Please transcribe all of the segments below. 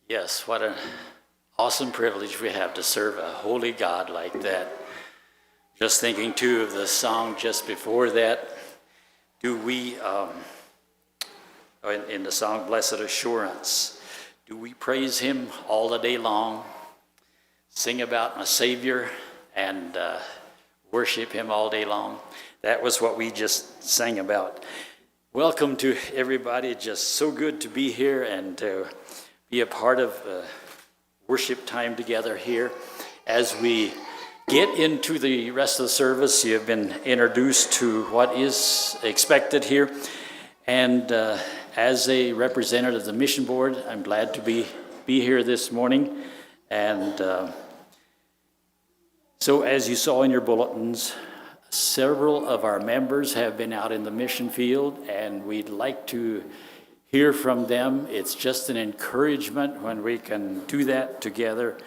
Yes, what an awesome privilege we have to serve a holy God like that. Just thinking too of the song just before that, do we, in the song Blessed Assurance, do we praise him all the day long, sing about my Savior, and worship him all day long? That was what we just sang about. Welcome to everybody. Just so good to be here and to be a part of worship time together here. As we get into the rest of the service, you have been introduced to what is expected here. And as a representative of the Mission Board, I'm glad to be here this morning. And so as you saw in your bulletins, several of our members have been out in the mission field, and we'd like to hear from them. It's just an encouragement when we can do that together,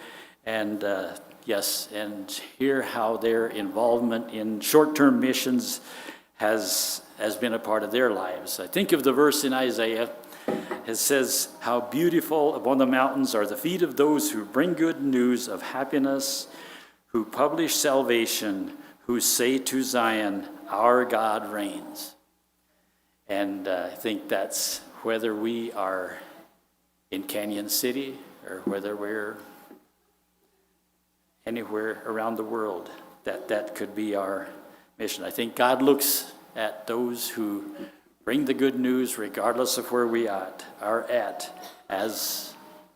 and and hear how their involvement in short-term missions has been a part of their lives. I think of the verse in Isaiah. It says, "How beautiful upon the mountains are the feet of those who bring good news of happiness, who publish salvation, who say to Zion, our God reigns." And I think that's whether we are in Canyon City or whether we're anywhere around the world, that could be our mission. I think God looks at those who bring the good news regardless of where we are at as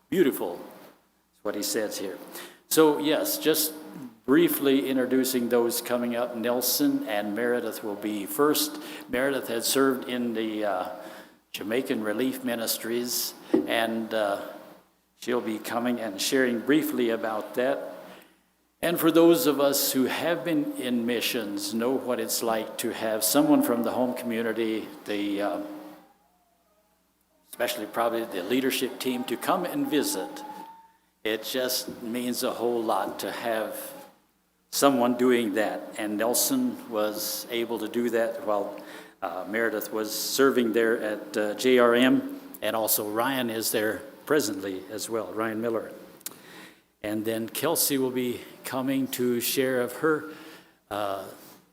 beautiful. That's what he says here. So yes, just briefly introducing those coming up. Nelson and Meredith will be first. Meredith had served in the Jamaican Relief Ministries, and she'll be coming and sharing briefly about that. And for those of us who have been in missions, know what it's like to have someone from the home community, especially probably the leadership team, to come and visit. It just means a whole lot to have someone doing that. And Nelson was able to do that while Meredith was serving there at JRM, and also Ryan is there presently as well, Ryan Miller. And then Kelsey will be coming to share of her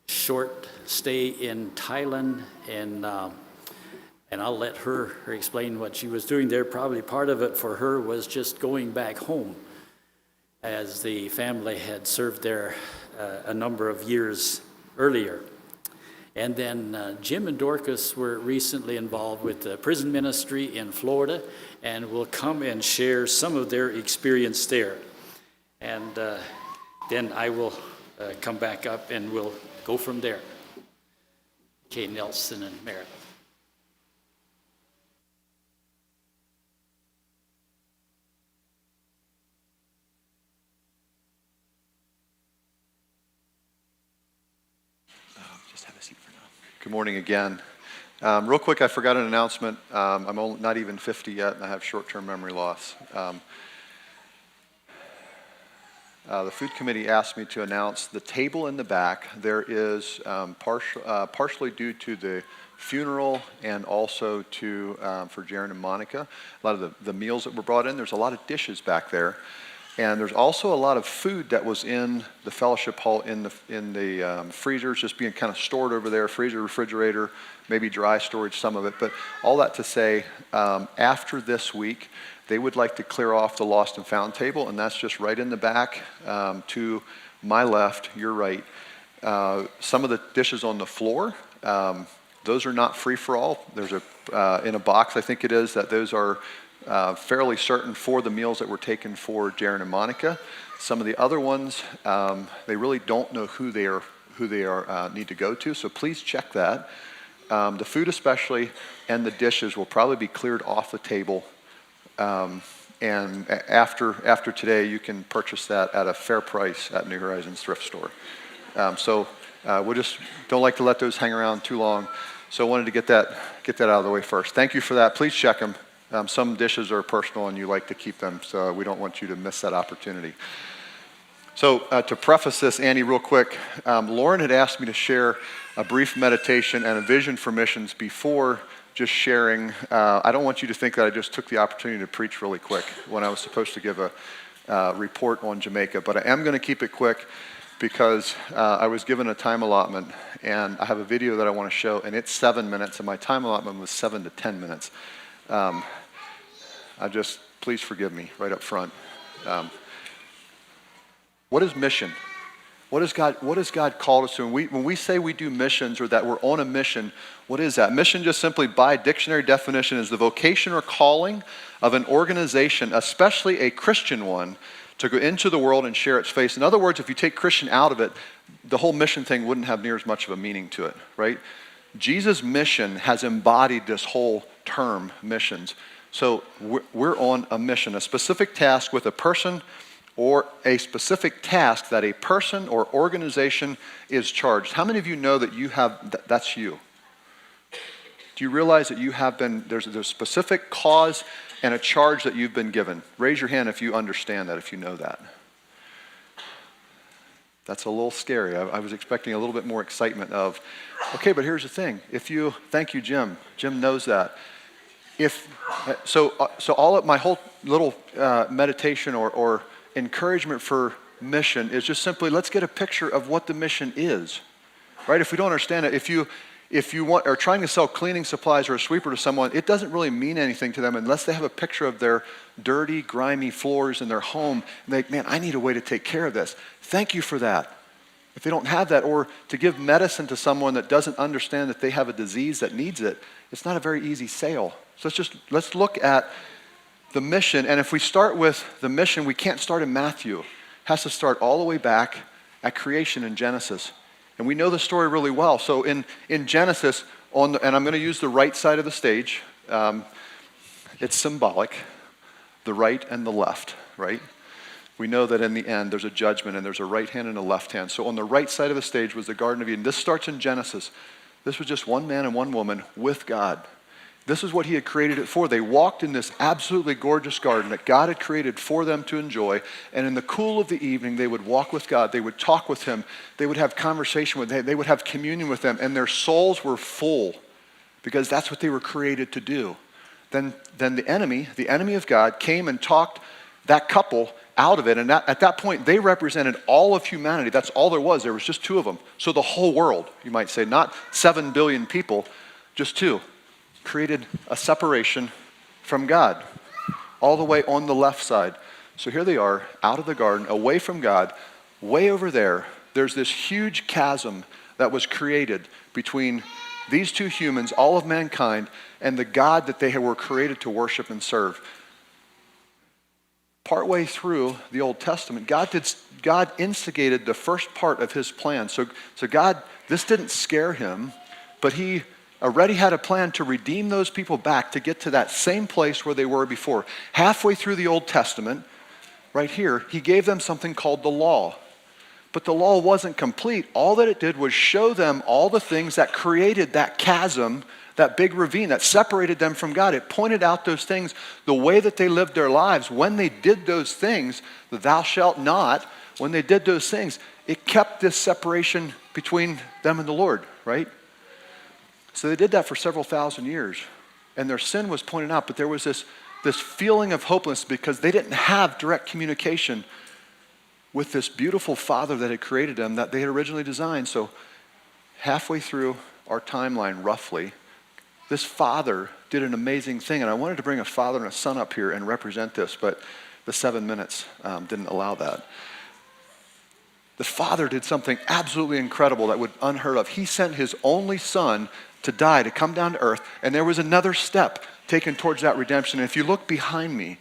short stay in Thailand, and I'll let her explain what she was doing there. Probably part of it for her was just going back home, as the family had served there a number of years earlier. And then Jim and Dorcas were recently involved with the prison ministry in Florida, and will come and share some of their experience there. And then I will come back up and we'll go from there. Okay, Nelson and Meredith. Just have a seat for now. Good morning again. Real quick, I forgot an announcement. I'm not even 50 yet, and I have short-term memory loss. The food committee asked me to announce the table in the back. There is partially due to the funeral and also for Jaron and Monica, a lot of the meals that were brought in. There's a lot of dishes back there. And there's also a lot of food that was in the fellowship hall in the freezers, just being kind of stored over there, freezer, refrigerator, maybe dry storage, some of it. But all that to say, after this week, they would like to clear off the lost and found table, and that's just right in the back to my left, your right. Some of the dishes on the floor, those are not free for all. There's in a box, I think it is, that those are fairly certain for the meals that were taken for Jaron and Monica. Some of the other ones, they really don't know who they are need to go to, so please check that. The food especially and the dishes will probably be cleared off the table, and after today you can purchase that at a fair price at New Horizons thrift store. So we just don't like to let those hang around too long, so I wanted to get that out of the way first. Thank you for that. Please check them. Some dishes are personal and you like to keep them, so we don't want you to miss that opportunity. So to preface this, Andy, real quick, Lauren had asked me to share a brief meditation and a vision for missions before just sharing. I don't want you to think that I just took the opportunity to preach really quick when I was supposed to give a report on Jamaica, but I am going to keep it quick because I was given a time allotment, and I have a video that I want to show, and it's 7 minutes, and my time allotment was 7 to 10 minutes. Please forgive me right up front. What is mission? What has God called us to? When we say we do missions or that we're on a mission, what is that? Mission, just simply by dictionary definition, is the vocation or calling of an organization, especially a Christian one, to go into the world and share its faith. In other words, if you take Christian out of it, the whole mission thing wouldn't have near as much of a meaning to it, right? Jesus' mission has embodied this whole term, missions. So we're on a mission, a specific task with a person, or a specific task that a person or organization is charged. How many of you know that that's you? Do you realize that you have been, there's a specific cause and a charge that you've been given? Raise your hand if you understand that, if you know that. That's a little scary. I was expecting a little bit more excitement of, okay, but here's the thing. Thank you, Jim. Jim knows that. So all of my whole little meditation or encouragement for mission is just simply, let's get a picture of what the mission is, right? If we don't understand it, if you are trying to sell cleaning supplies or a sweeper to someone, it doesn't really mean anything to them unless they have a picture of their dirty, grimy floors in their home. And they, man, I need a way to take care of this. Thank you for that. If they don't have that, or to give medicine to someone that doesn't understand that they have a disease that needs it, it's not a very easy sale. So let's look at the mission, and if we start with the mission, we can't start in Matthew. It has to start all the way back at creation in Genesis. And we know the story really well. So in Genesis, and I'm going to use the right side of the stage. It's symbolic, the right and the left, right? We know that in the end, there's a judgment, and there's a right hand and a left hand. So on the right side of the stage was the Garden of Eden. This starts in Genesis. This was just one man and one woman with God. This is what he had created it for. They walked in this absolutely gorgeous garden that God had created for them to enjoy. And in the cool of the evening, they would walk with God. They would talk with him. They would have conversation with him. They would have communion with him. And their souls were full because that's what they were created to do. Then the enemy of God, came and talked that couple out of it. And at that point, they represented all of humanity. That's all there was. There was just two of them. So the whole world, you might say, not 7 billion people, just two. Created a separation from God, all the way on the left side. So here they are, out of the garden, away from God. Way over there, there's this huge chasm that was created between these two humans, all of mankind, and the God that they were created to worship and serve. Partway through the Old Testament, God instigated the first part of his plan. So God, this didn't scare him, but he already had a plan to redeem those people back to get to that same place where they were before. Halfway through the Old Testament, right here, he gave them something called the law. But the law wasn't complete. All that it did was show them all the things that created that chasm, that big ravine that separated them from God. It pointed out those things, the way that they lived their lives. When they did those things, the thou shalt not, when they did those things, it kept this separation between them and the Lord, right? So they did that for several thousand years, and their sin was pointed out, but there was this feeling of hopelessness because they didn't have direct communication with this beautiful Father that had created them, that they had originally designed. So halfway through our timeline, roughly, this Father did an amazing thing, and I wanted to bring a father and a son up here and represent this, but the 7 minutes didn't allow that. The Father did something absolutely incredible that would unheard of. He sent his only Son to die, to come down to earth, and there was another step taken towards that redemption. And if you look behind me,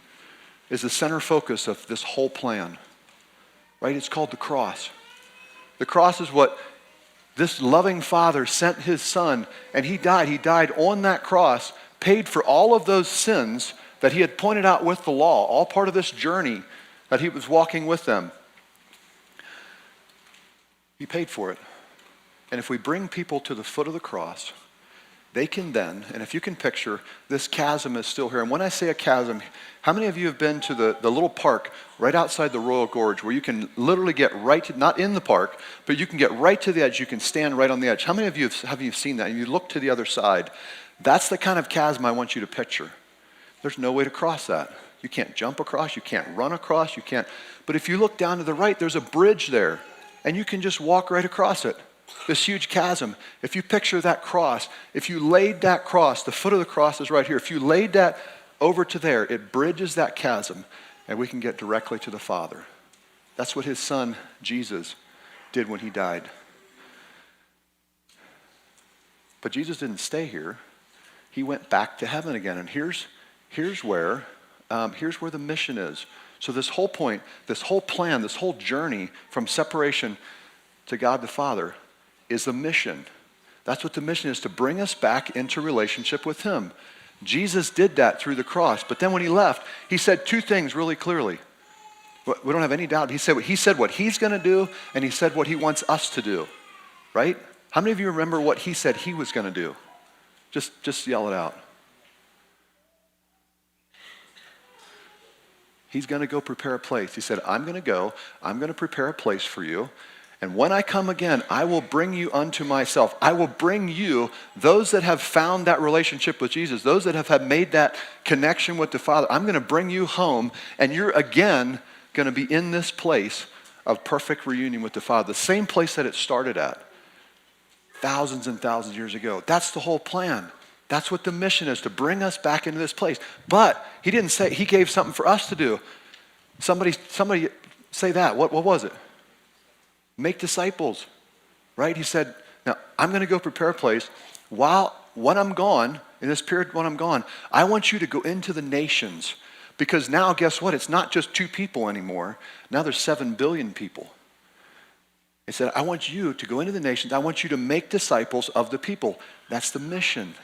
is the center focus of this whole plan, right? It's called the cross. The cross is what this loving Father sent his Son, and he died. He died on that cross, paid for all of those sins that he had pointed out with the law, all part of this journey that he was walking with them. He paid for it. And if we bring people to the foot of the cross, they can then, and if you can picture, this chasm is still here. And when I say a chasm, how many of you have been to the little park right outside the Royal Gorge where you can literally get right to, not in the park, but you can get right to the edge. You can stand right on the edge. How many of you have you seen that? And you look to the other side. That's the kind of chasm I want you to picture. There's no way to cross that. You can't jump across, you can't run across, you can't. But if you look down to the right, there's a bridge there, and you can just walk right across it. This huge chasm. If you picture that cross, if you laid that cross, the foot of the cross is right here. If you laid that over to there, it bridges that chasm, and we can get directly to the Father. That's what his son, Jesus, did when he died. But Jesus didn't stay here. He went back to heaven again. And here's where the mission is. So this whole point, this whole plan, this whole journey from separation to God the Father is the mission. That's what the mission is, to bring us back into relationship with him. Jesus did that through the cross. But then when he left, he said two things really clearly. We don't have any doubt. He said what he's going to do, and he said what he wants us to do. Right? How many of you remember what he said he was going to do? Just yell it out. He's going to go prepare a place. He said, I'm going to prepare a place for you. And when I come again, I will bring you unto myself. I will bring you, those that have found that relationship with Jesus, those that have made that connection with the Father, I'm going to bring you home, and you're again going to be in this place of perfect reunion with the Father, the same place that it started at thousands and thousands of years ago. That's the whole plan. That's what the mission is, to bring us back into this place. But he didn't say, he gave something for us to do. Somebody say that. What was it? Make disciples, right? He said, now I'm going to go prepare a place. When I'm gone, in this period when I'm gone, I want you to go into the nations. Because now, guess what? It's not just 2 people anymore. Now there's 7 billion people. He said, I want you to go into the nations. I want you to make disciples of the people. That's the mission.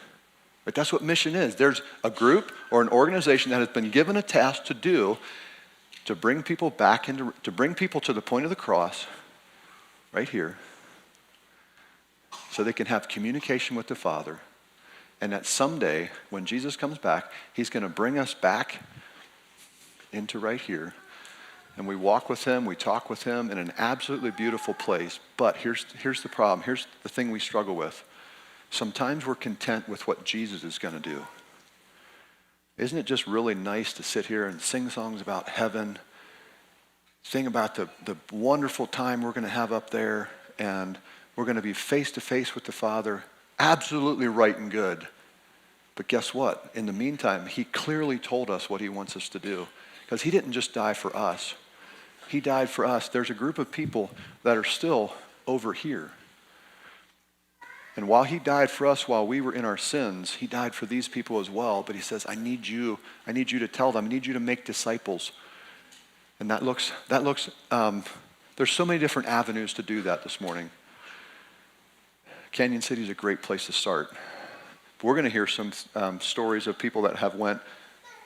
But that's what mission is. There's a group or an organization that has been given a task to do, to bring people to bring people to the point of the cross, right here, so they can have communication with the Father. And that someday, when Jesus comes back, he's going to bring us back into right here. And we walk with him, we talk with him in an absolutely beautiful place. But here's the problem. Here's the thing we struggle with. Sometimes we're content with what Jesus is going to do. Isn't it just really nice to sit here and sing songs about heaven, sing about the wonderful time we're going to have up there, and we're going to be face to face with the Father, absolutely right and good. But guess what? In the meantime, he clearly told us what he wants us to do, because he didn't just die for us. He died for us. There's a group of people that are still over here. And while he died for us while we were in our sins, he died for these people as well. But he says, I need you to tell them, I need you to make disciples. And that looks, there's so many different avenues to do that this morning. Canyon City is a great place to start. But we're going to hear some stories of people that have went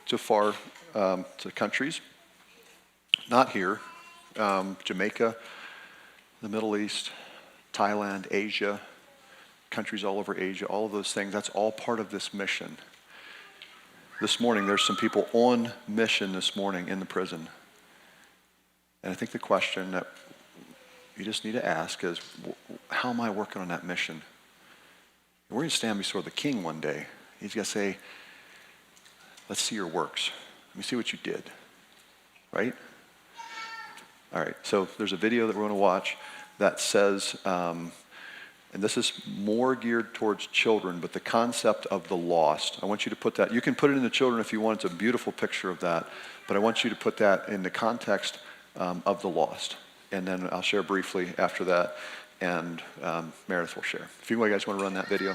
to far to countries, not here, Jamaica, the Middle East, Thailand, Asia, countries all over Asia, all of those things. That's all part of this mission. This morning, there's some people on mission this morning in the prison. And I think the question that you just need to ask is, how am I working on that mission? We're going to stand before the King one day. He's going to say, let's see your works. Let me see what you did. Right? All right, so there's a video that we're going to watch that says, and this is more geared towards children, but the concept of the lost. I want you to put that, you can put it in the children if you want, it's a beautiful picture of that, but I want you to put that in the context of the lost. And then I'll share briefly after that, and Meredith will share. If you guys want to run that video.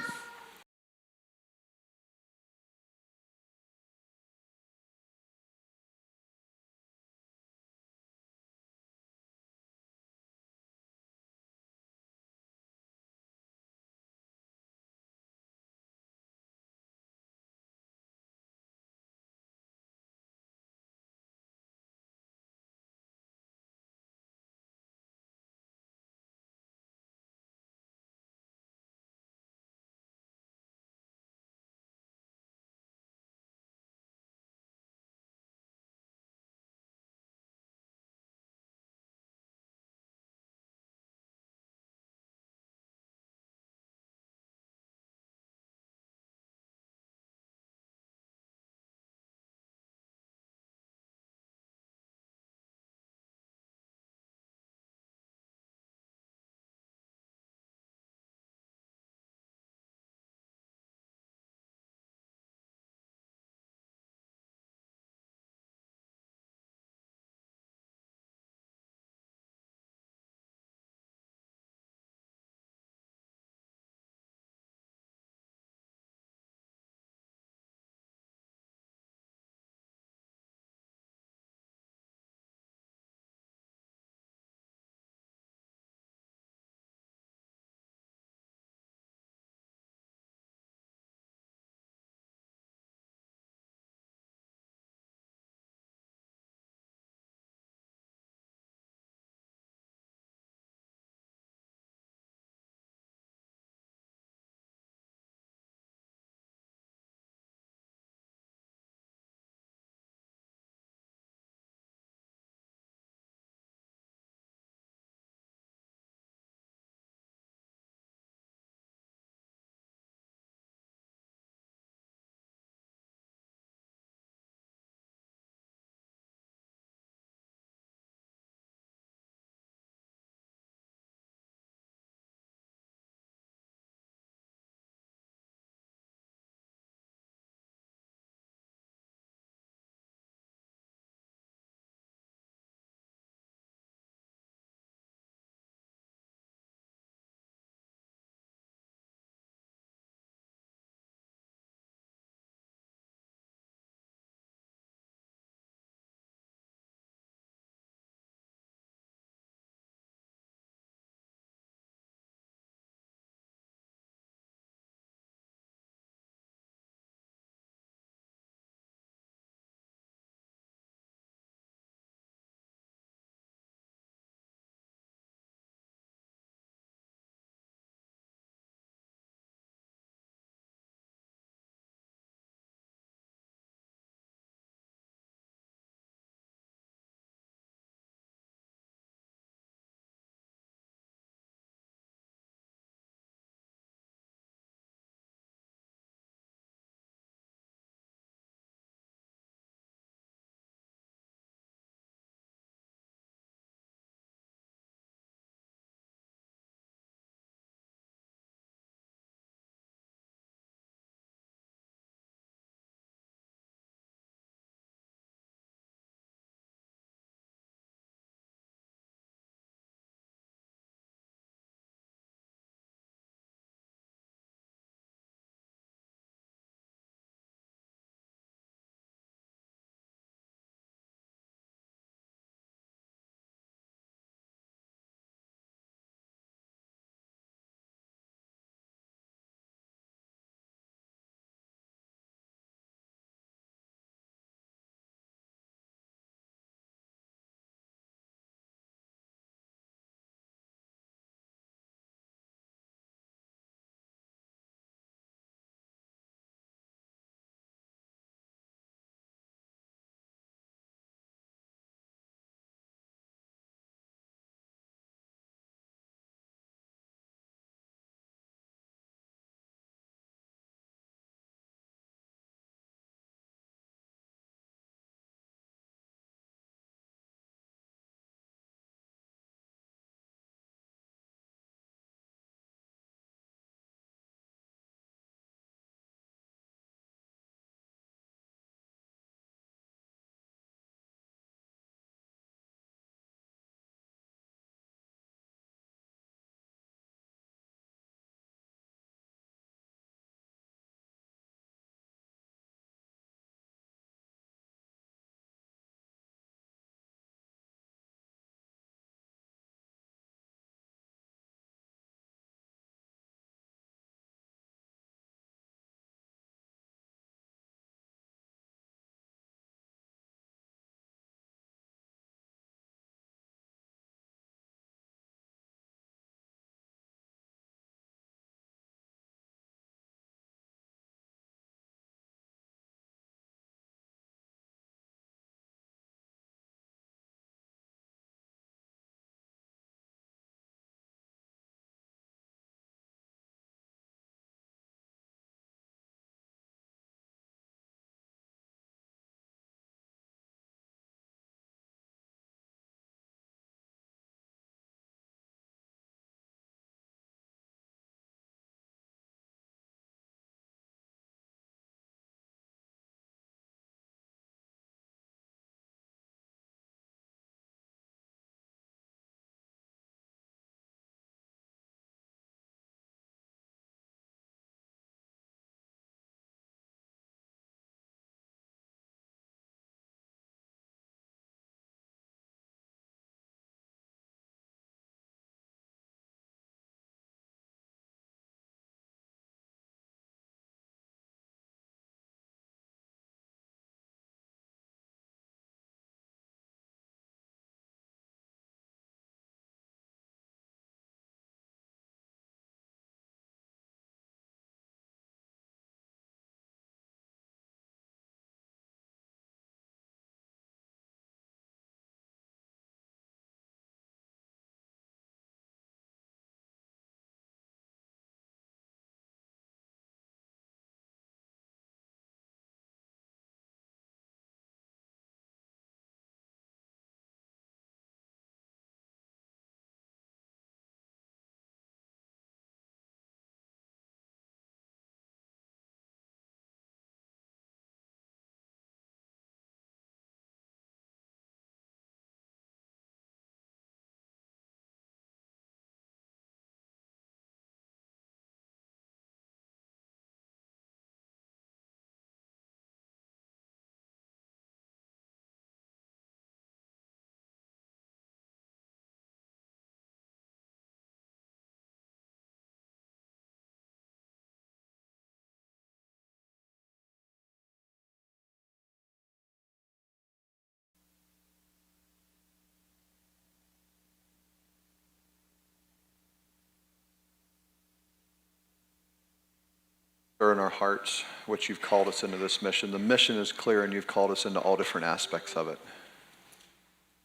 Stir in our hearts what you've called us into this mission. The mission is clear, and you've called us into all different aspects of it.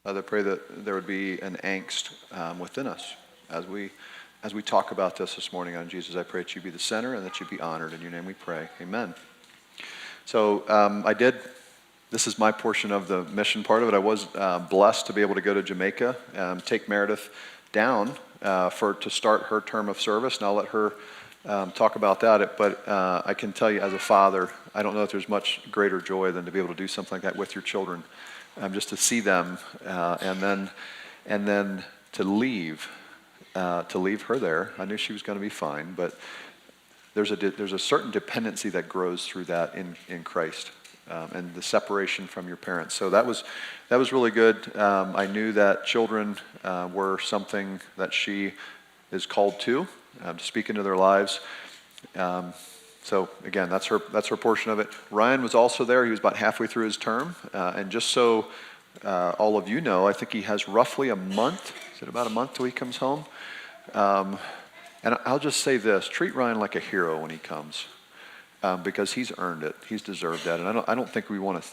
Father, I pray that there would be an angst within us as we talk about this morning on Jesus. I pray that you be the center and that you be honored. In your name we pray. Amen. So this is my portion of the mission part of it. I was blessed to be able to go to Jamaica, take Meredith down to start her term of service, and I'll let her talk about that. But I can tell you as a father, I don't know if there's much greater joy than to be able to do something like that with your children, just to see them, and then to leave her there. I knew she was going to be fine, but there's a certain dependency that grows through that in Christ, and the separation from your parents. So that was really good. I knew that children were something that she is called to speak into their lives. So again, that's her portion of it. Ryan was also there. He was about halfway through his term, and just so all of you know, I think he has roughly a month. Is it about a month till he comes home? And I'll just say this: treat Ryan like a hero when he comes, because he's earned it. He's deserved that, and I don't think we want to.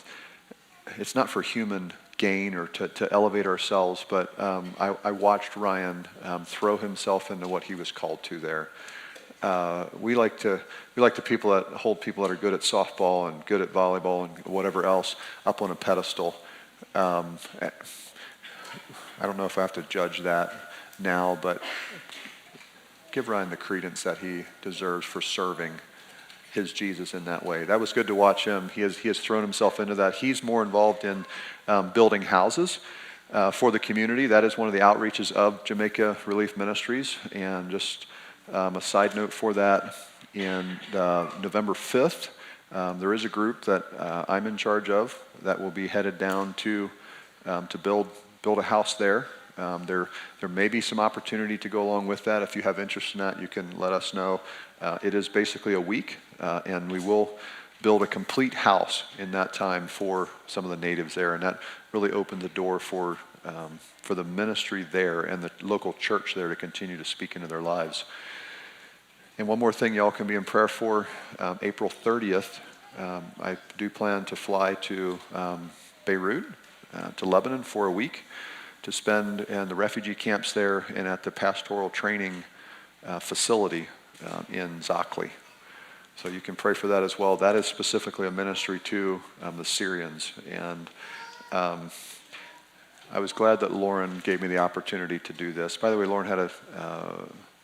It's not for human gain or to elevate ourselves, but I watched Ryan throw himself into what he was called to there. We like the people that hold people that are good at softball and good at volleyball and whatever else up on a pedestal. I don't know if I have to judge that now, but give Ryan the credence that he deserves for serving his Jesus in that way. That was good to watch him. He has thrown himself into that. He's more involved in building houses for the community. That is one of the outreaches of Jamaica Relief Ministries. And just a side note for that, in November 5th, there is a group that I'm in charge of that will be headed down to build a house there. There may be some opportunity to go along with that. If you have interest in that, you can let us know. It is basically a week, and we will build a complete house in that time for some of the natives there, and that really opened the door for the ministry there and the local church there to continue to speak into their lives. And one more thing y'all can be in prayer for, April 30th, I do plan to fly to Beirut, to Lebanon for a week, to spend in the refugee camps there and at the pastoral training facility in Zaqli. So you can pray for that as well. That is specifically a ministry to the Syrians. And I was glad that Lauren gave me the opportunity to do this. By the way, Lauren had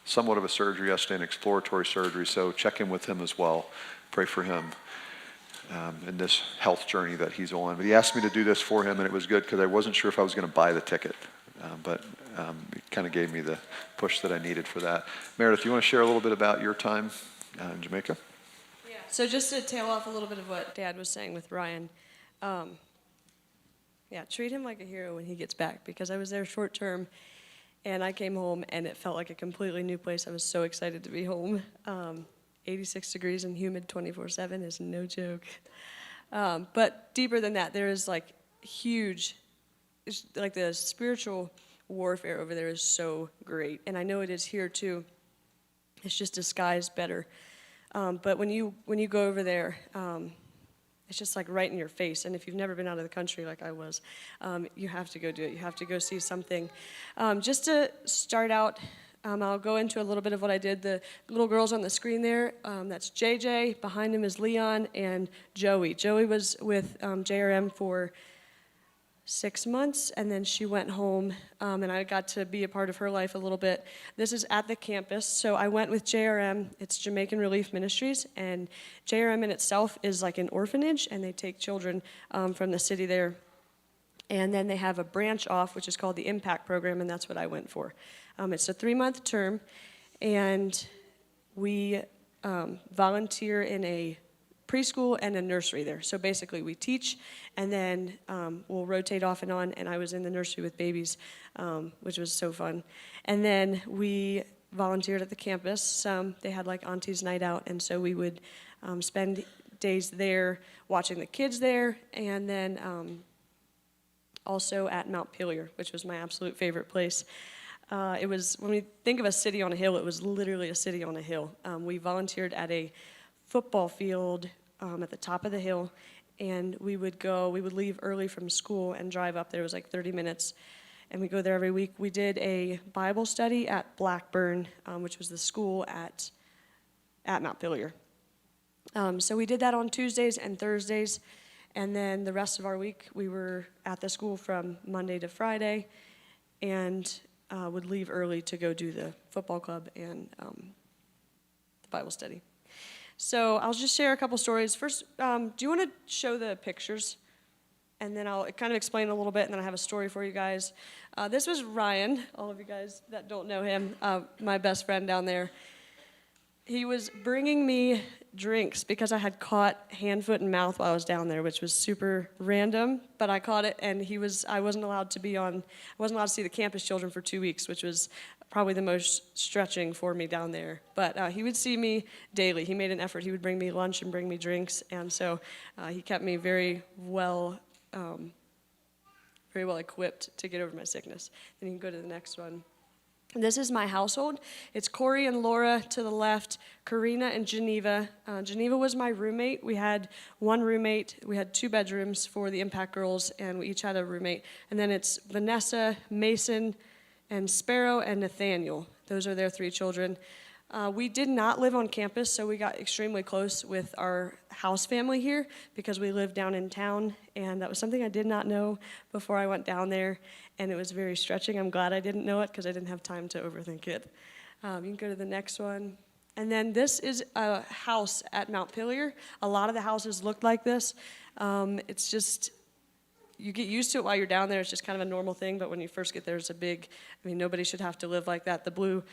somewhat of a surgery yesterday, an exploratory surgery, so check in with him as well. Pray for him in this health journey that he's on. But he asked me to do this for him, and it was good because I wasn't sure if I was going to buy the ticket. But it kind of gave me the push that I needed for that. Meredith, you want to share a little bit about your time in Jamaica? Yeah. So just to tail off a little bit of what Dad was saying with Ryan, treat him like a hero when he gets back, because I was there short term, and I came home, and it felt like a completely new place. I was so excited to be home. 86 degrees and humid 24/7 is no joke. But deeper than that, there is like huge, like the spiritual warfare over there is so great. And I know it is here too. It's just disguised better. But when you go over there, it's just like right in your face. And if you've never been out of the country like I was, you have to go do it. You have to go see something. Just to start out, I'll go into a little bit of what I did. The little girls on the screen there, that's JJ. Behind him is Leon and Joey. Joey was with JRM for 6 months, and then she went home, and I got to be a part of her life a little bit. This is at the campus, so I went with JRM. It's Jamaican Relief Ministries, and JRM in itself is like an orphanage, and they take children from the city there. And then they have a branch off, which is called the Impact Program, and that's what I went for. It's a 3-month term, and we volunteer in a preschool and a nursery there. So basically we teach, and then we'll rotate off and on, and I was in the nursery with babies, which was so fun. And then we volunteered at the campus. They had like Auntie's Night Out, and so we would spend days there watching the kids there, and then also at Mount Pelier, which was my absolute favorite place. It was, when we think of a city on a hill, it was literally a city on a hill. We volunteered at a football field at the top of the hill, and we would leave early from school and drive up there. It was like 30 minutes, and we go there every week. We did a Bible study at Blackburn, which was the school at Montpelier. So we did that on Tuesdays and Thursdays, and then the rest of our week we were at the school from Monday to Friday, and would leave early to go do the football club and the Bible study. So I'll just share a couple stories. First, do you want to show the pictures? And then I'll kind of explain a little bit, and then I have a story for you guys. This was Ryan, all of you guys that don't know him, my best friend down there. He was bringing me drinks because I had caught hand, foot, and mouth while I was down there, which was super random, but I caught it, and I wasn't allowed to see the campus children for 2 weeks, which was probably the most stretching for me down there. But he would see me daily. He made an effort. He would bring me lunch and bring me drinks, and so he kept me very well equipped to get over my sickness. Then you can go to the next one. This is my household. It's Corey and Laura to the left, Karina and Geneva. Geneva was my roommate. We had one roommate. We had 2 bedrooms for the Impact Girls, and we each had a roommate. And then it's Vanessa, Mason, and Sparrow, and Nathaniel. Those are their 3 children. We did not live on campus, so we got extremely close with our house family here because we lived down in town, and that was something I did not know before I went down there, and it was very stretching. I'm glad I didn't know it because I didn't have time to overthink it. You can go to the next one. And then this is a house at Montpelier. A lot of the houses looked like this. It's just, you get used to it while you're down there. It's just kind of a normal thing, but when you first get there, it's nobody should have to live like that. The blue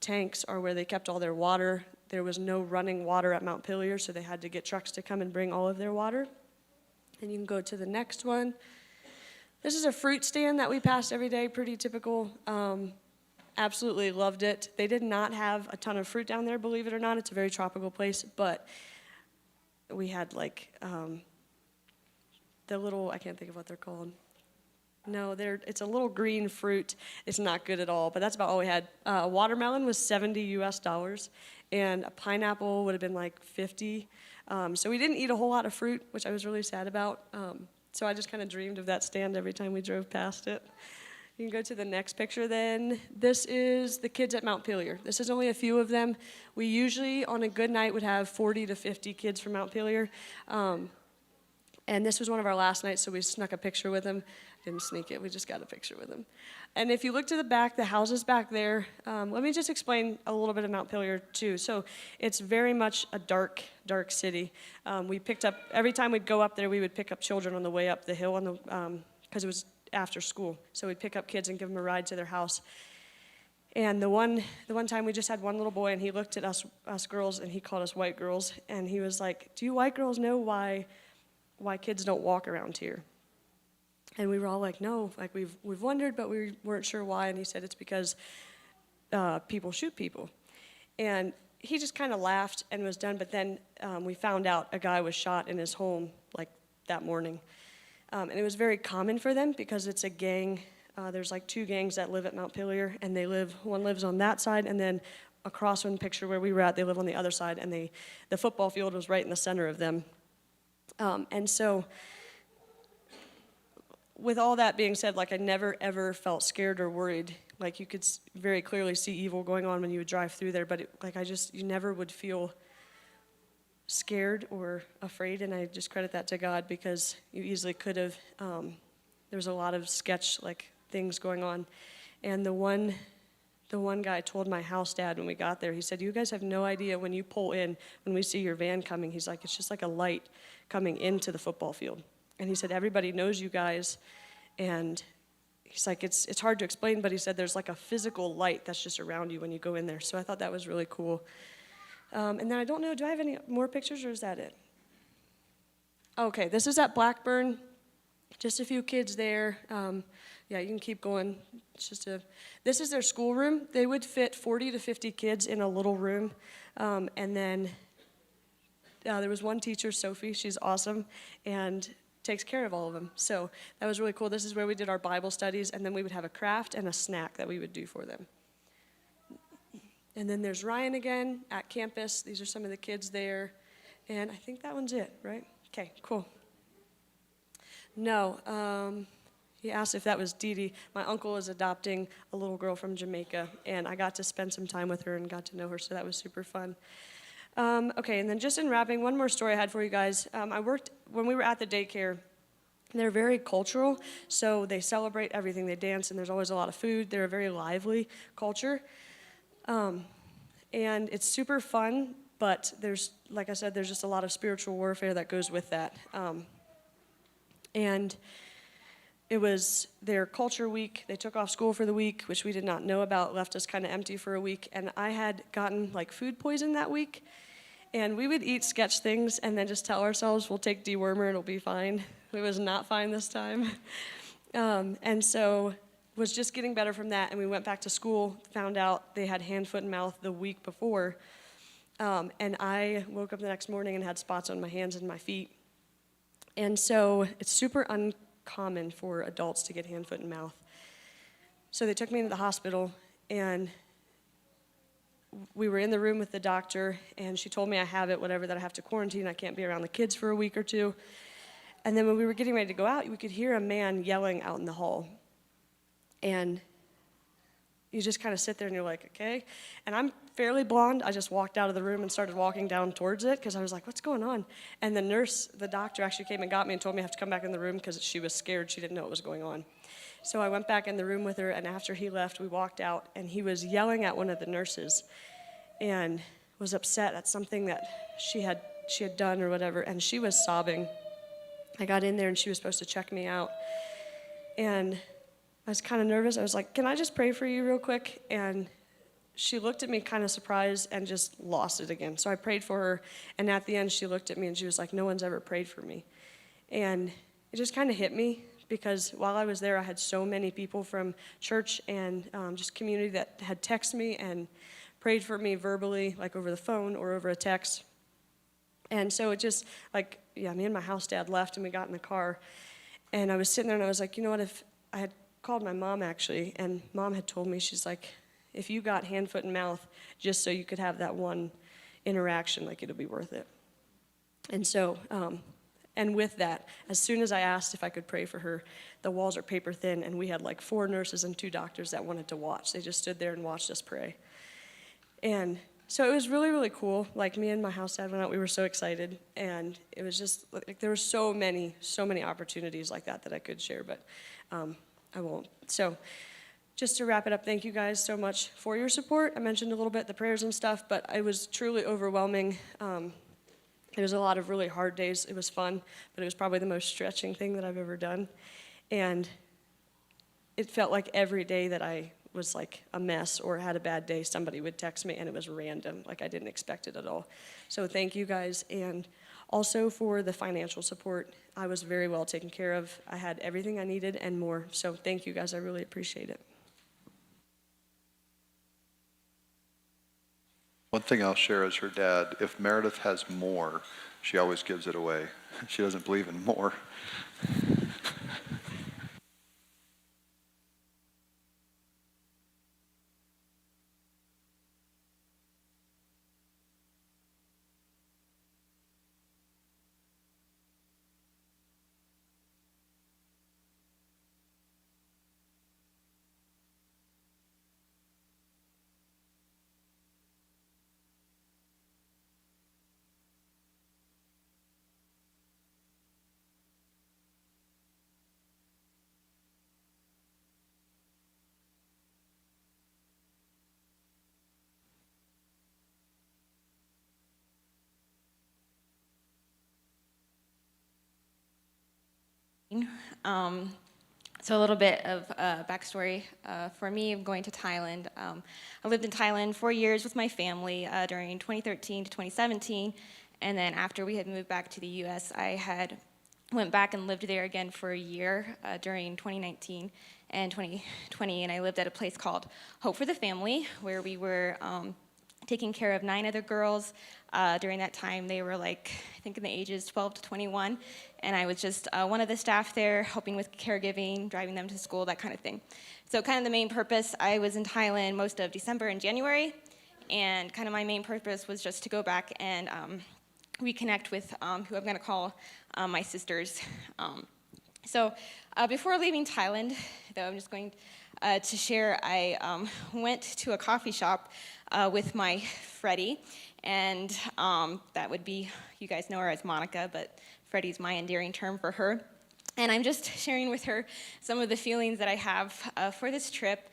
tanks are where they kept all their water. There was no running water at Montpelier, so they had to get trucks to come and bring all of their water. And you can go to the next one. This is a fruit stand that we passed every day, pretty typical. Absolutely loved it. They did not have a ton of fruit down there, believe it or not. It's a very tropical place, but we had the little, I can't think of what they're called. No, it's a little green fruit. It's not good at all, but that's about all we had. A watermelon was $70 and a pineapple would have been like 50. So we didn't eat a whole lot of fruit, which I was really sad about. So I just kind of dreamed of that stand every time we drove past it. You can go to the next picture then. This is the kids at Montpelier. This is only a few of them. We usually, on a good night, would have 40 to 50 kids from Montpelier. And this was one of our last nights, so we snuck a picture with them. Didn't sneak it, we just got a picture with them. And if you look to the back, the houses back there, let me just explain a little bit of Montpelier too. So it's very much a dark, dark city. We picked up, every time we'd go up there, we would pick up children on the way up the hill because it was after school. So we'd pick up kids and give them a ride to their house. And the one time we just had one little boy, and he looked at us girls, and he called us white girls, and he was like, "Do you white girls know why kids don't walk around here?" And we were all like, "No, like we've wondered, but we weren't sure why." And he said it's because people shoot people. And he just kind of laughed and was done. But then we found out a guy was shot in his home like that morning. And it was very common for them because it's a gang. There's like 2 gangs that live at Montpelier, and one lives on that side, and then across from the picture where we were at, they live on the other side, and the football field was right in the center of them. And so with all that being said, like I never ever felt scared or worried. Like you could very clearly see evil going on when you would drive through there, but you never would feel scared or afraid, and I just credit that to God because you easily could have. There was a lot of sketch things going on, and the one guy told my house dad when we got there, he said, "You guys have no idea when you pull in, when we see your van coming," he's like, "it's just like a light coming into the football field." And he said, "Everybody knows you guys," and he's like, it's hard to explain, but he said there's like a physical light that's just around you when you go in there. So I thought that was really cool. And then I don't know, do I have any more pictures or is that it? Okay, this is at Blackburn. Just a few kids there. Yeah, you can keep going. This is their schoolroom. They would fit 40 to 50 kids in a little room. And then there was one teacher, Sophie. She's awesome and takes care of all of them. So that was really cool. This is where we did our Bible studies, and then we would have a craft and a snack that we would do for them. And then there's Ryan again at campus. These are some of the kids there. And I think that one's it, right? Okay, cool. No, he asked if that was Dee Dee. My uncle is adopting a little girl from Jamaica, and I got to spend some time with her and got to know her, so that was super fun. Okay, and then just in wrapping, one more story I had for you guys. When we were at the daycare, they're very cultural, so they celebrate everything. They dance, and there's always a lot of food. They're a very lively culture. And it's super fun, but like I said, there's just a lot of spiritual warfare that goes with that. And it was their culture week. They took off school for the week, which we did not know about, left us kind of empty for a week. And I had gotten like food poison that week. And we would eat sketch things and then just tell ourselves, we'll take dewormer, it'll be fine. It was not fine this time. And so was just getting better from that. And we went back to school, found out they had hand, foot, and mouth the week before. And I woke up the next morning and had spots on my hands and my feet. And so it's super uncommon for adults to get hand, foot, and mouth. So they took me into the hospital, and we were in the room with the doctor, and she told me I have it, whatever, that I have to quarantine. I can't be around the kids for a week or two. And then when we were getting ready to go out, we could hear a man yelling out in the hall. And you just kind of sit there and you're like, okay. And I'm fairly blonde. I just walked out of the room and started walking down towards it because I was like, what's going on? And the doctor actually came and got me and told me I have to come back in the room because she was scared. She didn't know what was going on. So I went back in the room with her, and after he left, we walked out, and he was yelling at one of the nurses and was upset at something that she had done or whatever, and she was sobbing. I got in there, and she was supposed to check me out. And I was kind of nervous. I was like, can I just pray for you real quick? And she looked at me kind of surprised and just lost it again. So I prayed for her, and at the end, she looked at me, and she was like, no one's ever prayed for me. And it just kind of hit me, because while I was there, I had so many people from church and just community that had texted me and prayed for me verbally, like over the phone or over a text. And so it just, me and my house dad left, and we got in the car. And I was sitting there, and I was like, you know what, if I had called my mom, actually, and Mom had told me, she's like, if you got hand, foot, and mouth just so you could have that one interaction, like, it'll be worth it. And so, and with that, as soon as I asked if I could pray for her, the walls are paper thin, and we had like 4 nurses and 2 doctors that wanted to watch. They just stood there and watched us pray. And so it was really, really cool. Like, me and my house dad went out, we were so excited, and it was just, like, there were so many opportunities like that I could share, but I won't. So just to wrap it up, thank you guys so much for your support. I mentioned a little bit the prayers and stuff, but it was truly overwhelming. It was a lot of really hard days. It was fun, but it was probably the most stretching thing that I've ever done. And it felt like every day that I was like a mess or had a bad day, somebody would text me, and it was random. Like, I didn't expect it at all. So thank you guys. And also for the financial support, I was very well taken care of. I had everything I needed and more. So thank you guys. I really appreciate it. One thing I'll share as her dad, if Meredith has more, she always gives it away. She doesn't believe in more. So a little bit of backstory for me of going to Thailand. I lived in Thailand 4 years with my family during 2013 to 2017, and then after we had moved back to the U.S., I had went back and lived there again for a year during 2019 and 2020, and I lived at a place called Hope for the Family, where we were taking care of 9 other girls. During that time, they were like, I think in the ages 12 to 21, and I was just one of the staff there, helping with caregiving, driving them to school, that kind of thing. So kind of the main purpose, I was in Thailand most of December and January, and kind of my main purpose was just to go back and reconnect with who I'm going to call my sisters. So before leaving Thailand, though, I'm just going to share, I went to a coffee shop with my Freddie, and that would be, you guys know her as Monica, but Freddie's my endearing term for her. And I'm just sharing with her some of the feelings that I have for this trip,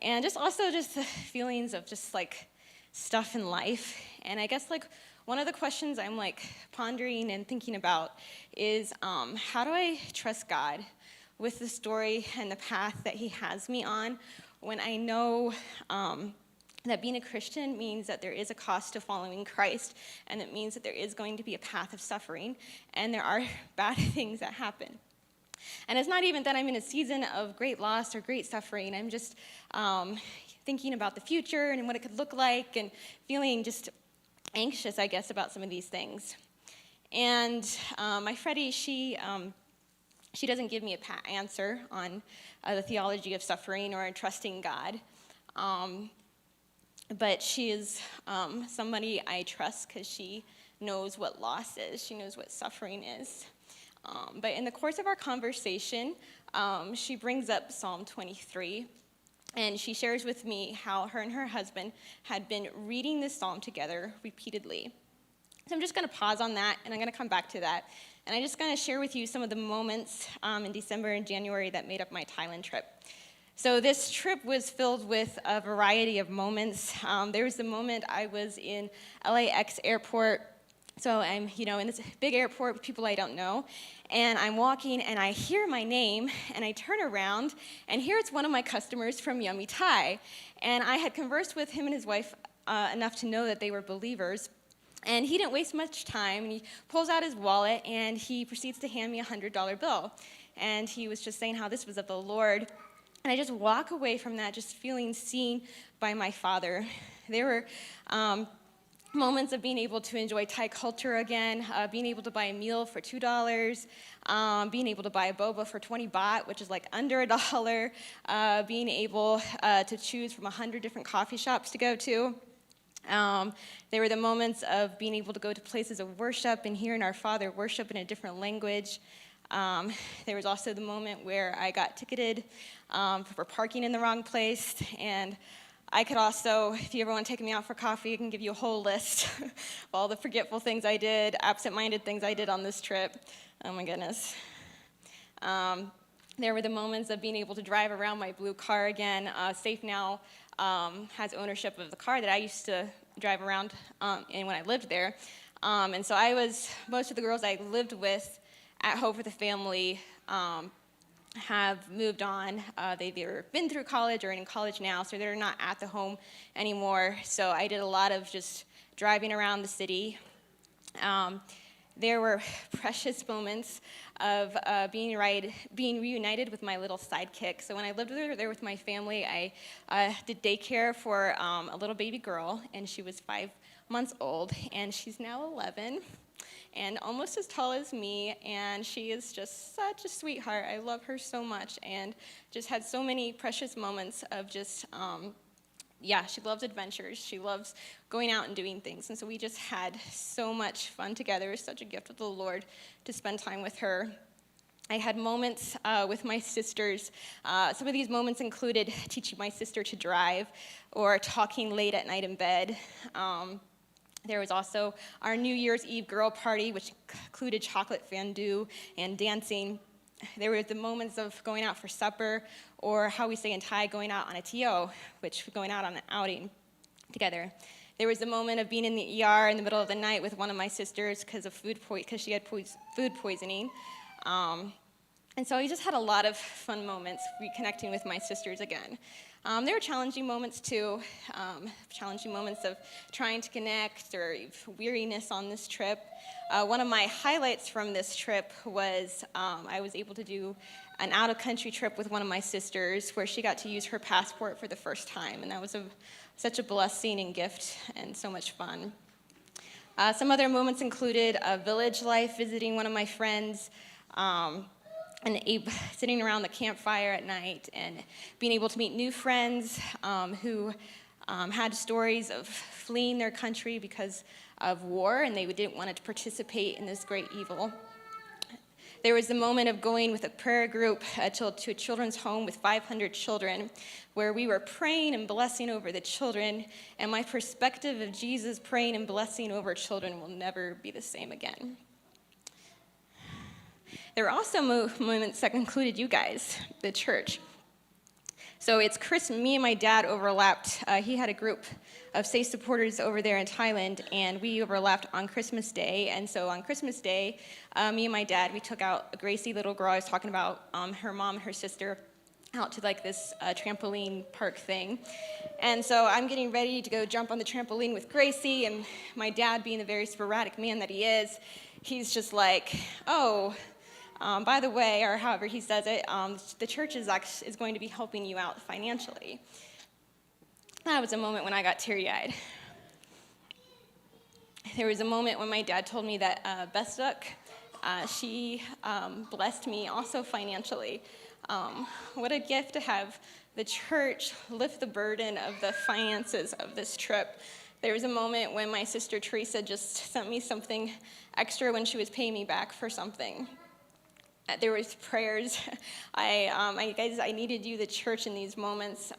and just the feelings of just like stuff in life. And I guess like one of the questions I'm like pondering and thinking about is how do I trust God with the story and the path that he has me on when I know that being a Christian means that there is a cost to following Christ, and it means that there is going to be a path of suffering, and there are bad things that happen. And it's not even that I'm in a season of great loss or great suffering. I'm just thinking about the future and what it could look like, and feeling just anxious, I guess, about some of these things. And my Freddie, she doesn't give me a pat answer on the theology of suffering or trusting God. But she is somebody I trust because she knows what loss is. She knows what suffering is. But in the course of our conversation, she brings up Psalm 23, and she shares with me how her and her husband had been reading this psalm together repeatedly. So I'm just going to pause on that, and I'm going to come back to that. And I'm just going to share with you some of the moments in December and January that made up my Thailand trip. So this trip was filled with a variety of moments. There was the moment I was in LAX airport. So I'm, in this big airport with people I don't know, and I'm walking, and I hear my name, and I turn around, and here it's one of my customers from Yummy Thai. And I had conversed with him and his wife enough to know that they were believers, and he didn't waste much time, and he pulls out his wallet, and he proceeds to hand me a $100 bill. And he was just saying how this was of the Lord. And I just walk away from that just feeling seen by my Father. There were moments of being able to enjoy Thai culture again, being able to buy a meal for $2, being able to buy a boba for 20 baht, which is like under $1, being able to choose from 100 different coffee shops to go to. There were the moments of being able to go to places of worship and hearing our Father worship in a different language. There was also the moment where I got ticketed for parking in the wrong place, and I could also, if you ever want to take me out for coffee, I can give you a whole list of all the forgetful things I did, absent-minded things I did on this trip. Oh my goodness. There were the moments of being able to drive around my blue car again. Safe Now has ownership of the car that I used to drive around in when I lived there. And so most of the girls I lived with at Hope for the Family have moved on. They've either been through college or in college now, so they're not at the home anymore. So I did a lot of just driving around the city. There were precious moments of being reunited with my little sidekick. So when I lived there with my family, I did daycare for a little baby girl, and she was 5 months old, and she's now 11. And almost as tall as me, and she is just such a sweetheart. I love her so much, and just had so many precious moments of just, she loves adventures. She loves going out and doing things, and so we just had so much fun together. It was such a gift of the Lord to spend time with her. I had moments with my sisters. Some of these moments included teaching my sister to drive or talking late at night in bed. There was also our New Year's Eve girl party, which included chocolate fondue and dancing. There were the moments of going out for supper, or how we say in Thai, going out on a tio, which going out on an outing together. There was the moment of being in the ER in the middle of the night with one of my sisters because she had food poisoning. And so I just had a lot of fun moments reconnecting with my sisters again. There were challenging moments too, challenging moments of trying to connect or weariness on this trip. One of my highlights from this trip was I was able to do an out-of-country trip with one of my sisters where she got to use her passport for the first time, and that was such a blessing and gift and so much fun. Some other moments included village life, visiting one of my friends, and sitting around the campfire at night and being able to meet new friends who had stories of fleeing their country because of war, and they didn't want to participate in this great evil. There was a moment of going with a prayer group to a children's home with 500 children, where we were praying and blessing over the children, and my perspective of Jesus praying and blessing over children will never be the same again. There were also moments that included you guys, the church. So it's me and my dad overlapped. He had a group of Safe supporters over there in Thailand, and we overlapped on Christmas Day. And so on Christmas Day, me and my dad, we took out Gracie, little girl I was talking about, her mom and her sister, out to like this trampoline park thing. And so I'm getting ready to go jump on the trampoline with Gracie, and my dad, being the very sporadic man that he is, he's just like, oh, by the way, or however he says it, the church is going to be helping you out financially. That was a moment when I got teary-eyed. There was a moment when my dad told me that Bestuk, she blessed me also financially. What a gift to have the church lift the burden of the finances of this trip. There was a moment when my sister Teresa just sent me something extra when she was paying me back for something. There was prayers. I needed you, the church, in these moments.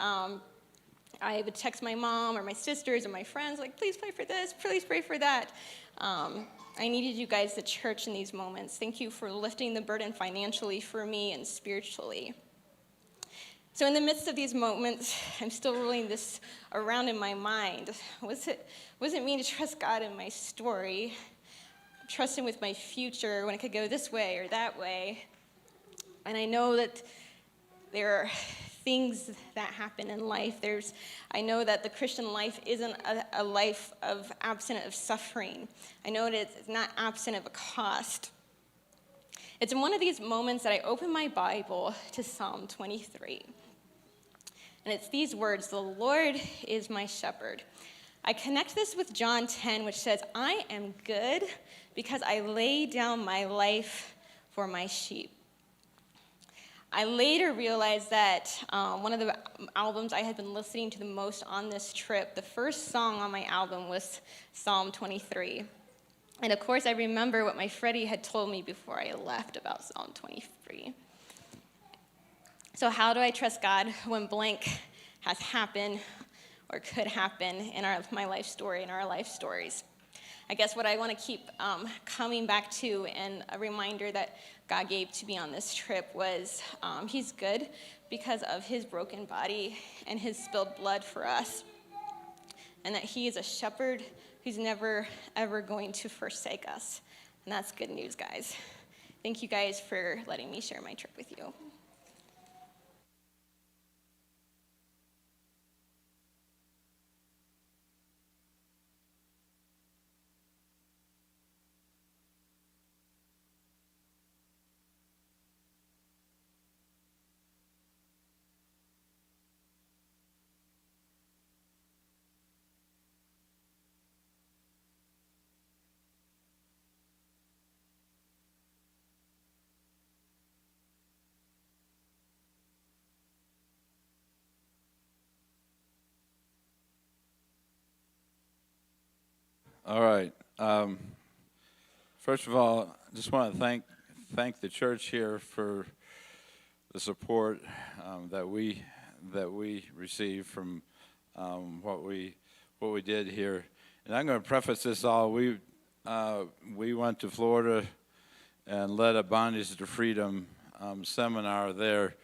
I would text my mom or my sisters or my friends, like, please pray for this, please pray for that. I needed you guys, the church, in these moments. Thank you for lifting the burden financially for me and spiritually. So in the midst of these moments, I'm still rolling this around in my mind. Was it me to trust God in my story? Trust him with my future when it could go this way or that way. And I know that there are things that happen in life. I know that the Christian life isn't a life absent of suffering. I know that it's not absent of a cost. It's in one of these moments that I open my Bible to Psalm 23. And it's these words, "The Lord is my shepherd." I connect this with John 10, which says, "I am good because I lay down my life for my sheep." I later realized that one of the albums I had been listening to the most on this trip, the first song on my album was Psalm 23. And of course, I remember what my Freddie had told me before I left about Psalm 23. So how do I trust God when blank has happened or could happen in my life story, in our life stories? I guess what I want to keep coming back to, and a reminder that God gave to me on this trip, was he's good because of his broken body and his spilled blood for us, and that he is a shepherd who's never, ever going to forsake us. And that's good news, guys. Thank you guys for letting me share my trip with you. All right. First of all, I just want to thank the church here for the support that we received from what we did here. And I'm going to preface this all. We went to Florida and led a Bondage to Freedom seminar there.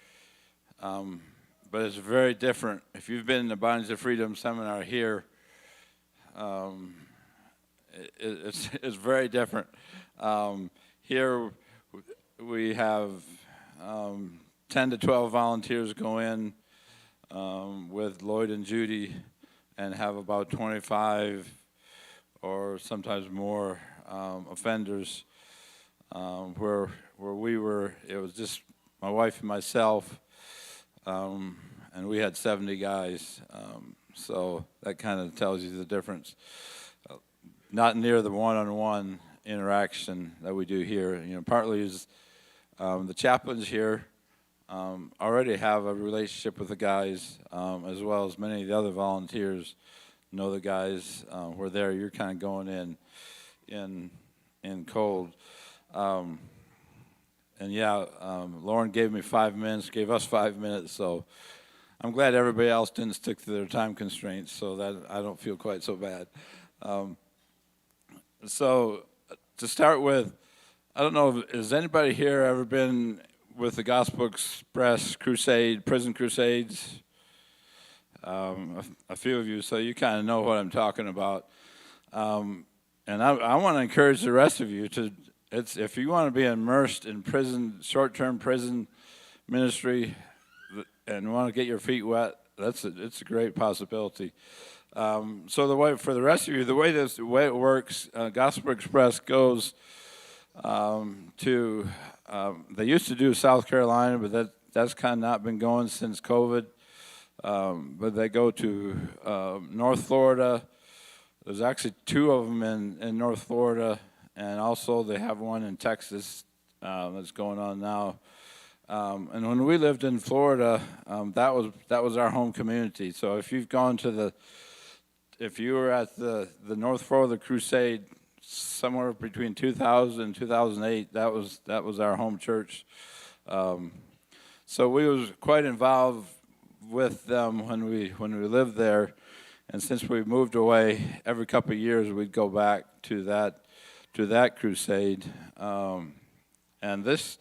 But it's very different. If you've been in the Bondage to Freedom seminar here, it's very different. Here we have 10 to 12 volunteers go in with Lloyd and Judy, and have about 25 or sometimes more offenders. Where we were, it was just my wife and myself, and we had 70 guys. So that kind of tells you the difference. Not near the one-on-one interaction that we do here. You know, partly is the chaplains here already have a relationship with the guys, as well as many of the other volunteers know the guys. Where there, you're kind of going in cold. And yeah, Lauren gave me 5 minutes, gave us 5 minutes, so I'm glad everybody else didn't stick to their time constraints, so that I don't feel quite so bad. So to start with, I don't know, has anybody here ever been with the Gospel Express Crusade, Prison Crusades? A few of you, so you kind of know what I'm talking about. And I want to encourage the rest of you to, if you want to be immersed in prison, short-term prison ministry, and want to get your feet wet, it's a great possibility. So the way for the rest of you, the way it works, Gospel Express goes to. They used to do South Carolina, but that's kind of not been going since COVID. But they go to North Florida. There's actually 2 of them in North Florida, and also they have one in Texas that's going on now. And when we lived in Florida, that was our home community. So if you've gone to if you were at the North Florida Crusade somewhere between 2000 and 2008, that was our home church. So we was quite involved with them when we lived there, and since we moved away, every couple of years we'd go back to that crusade. And this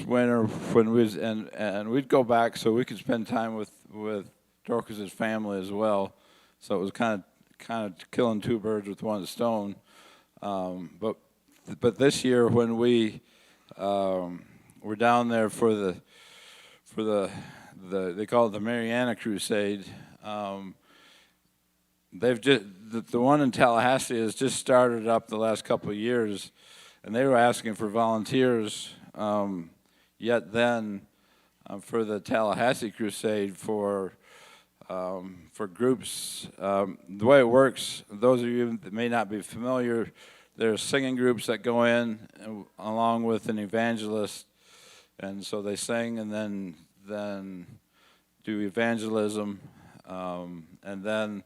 winter when we was and we'd go back so we could spend time with Dorcas's family as well. So it was kind of killing 2 birds with 1 stone. But this year when we were down there for the they call it the Mariana Crusade. They've just the one in Tallahassee has just started up the last couple of years, and they were asking for volunteers. Yet then, for the Tallahassee Crusade for groups, the way it works, those of you that may not be familiar, there's singing groups that go in along with an evangelist, and so they sing and then do evangelism, and then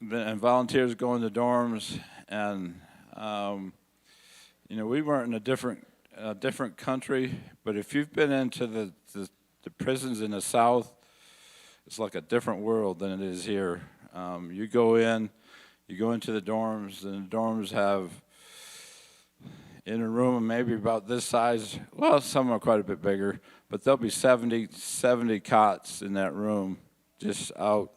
volunteers go into dorms, and we weren't in a different country, but if you've been into the prisons in the South, it's like a different world than it is here. You go into the dorms, and the dorms have in a room maybe about this size. Well, some are quite a bit bigger, but there'll be 70 cots in that room, just out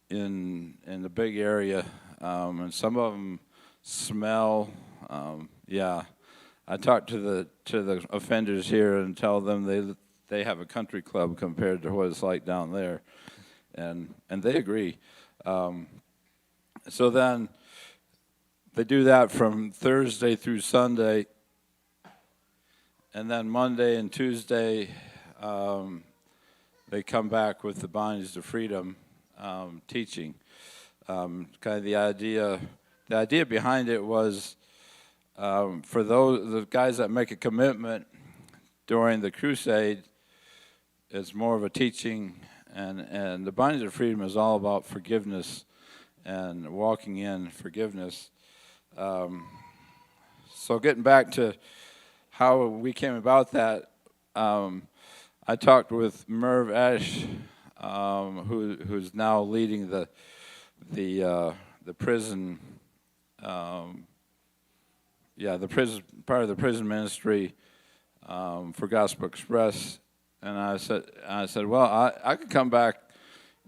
in the big area, and some of them smell. I talk to the offenders here and tell them they have a country club compared to what it's like down there, and they agree. So then they do that from Thursday through Sunday, and then Monday and Tuesday they come back with the Bindings to Freedom teaching. Kind of the idea behind it was for the guys that make a commitment during the crusade, it's more of a teaching, and the Bindings of Freedom is all about forgiveness and walking in forgiveness. So getting back to how we came about that, I talked with Merv Ash, who's now leading the prison, the prison part of the prison ministry for Gospel Express, and I said, well, I could come back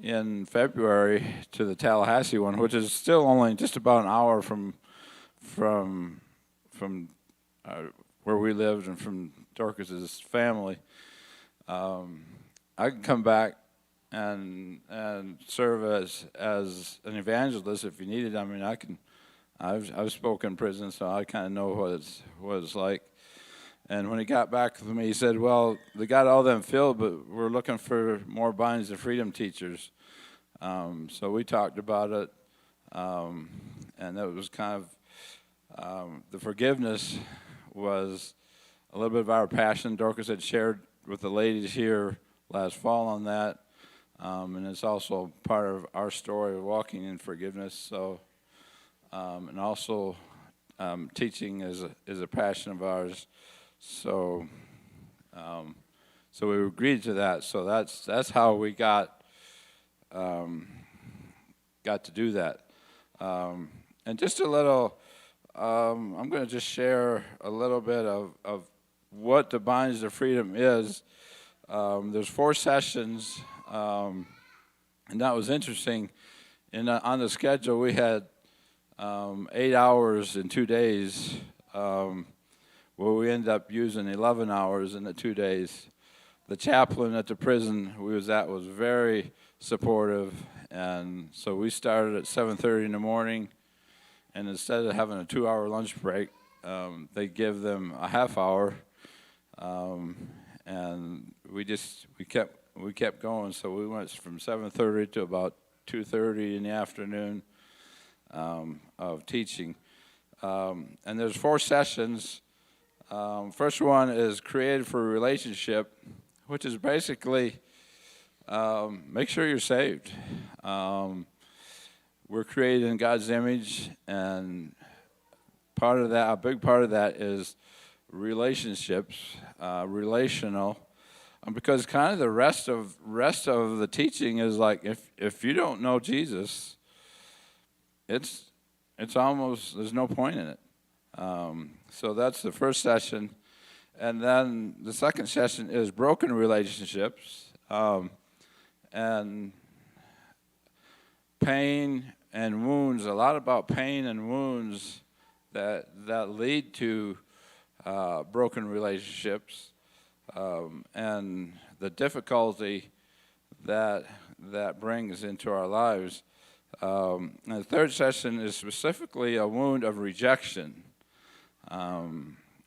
in February to the Tallahassee one, which is still only just about an hour from where we lived and from Dorcas's family. I could come back and serve as an evangelist if you needed. I mean, I've spoken in prison, so I kind of know what it's like. And when he got back with me, he said, well, they got all them filled, but we're looking for more Bindings of Freedom teachers. So we talked about it, and that was kind of, the forgiveness was a little bit of our passion. Dorcas had shared with the ladies here last fall on that. and it's also part of our story of walking in forgiveness. So, and also teaching is a passion of ours. So, so we agreed to that. So that's how we got to do that. And just a little, I'm going to just share a little bit of what the Bindings of Freedom is. There's 4 sessions, and that was interesting. On the schedule, we had 8 hours in 2 days, where we ended up using 11 hours in the 2 days. The chaplain at the prison we was at was very supportive, and so we started at 7:30 in the morning, and instead of having a 2-hour lunch break, they give them a half hour, and we kept going. So we went from 7:30 to about 2:30 in the afternoon of teaching, and there's 4 sessions. First one is Created for Relationship, which is basically make sure you're saved. We're created in God's image, and part of that, a big part of that is relationships, relational, because kind of the rest of the teaching is like if you don't know Jesus, it's almost there's no point in it. So that's the first session, and then the second session is broken relationships, and pain and wounds. A lot about pain and wounds that lead to broken relationships, and the difficulty that brings into our lives. And the third session is specifically a wound of rejection.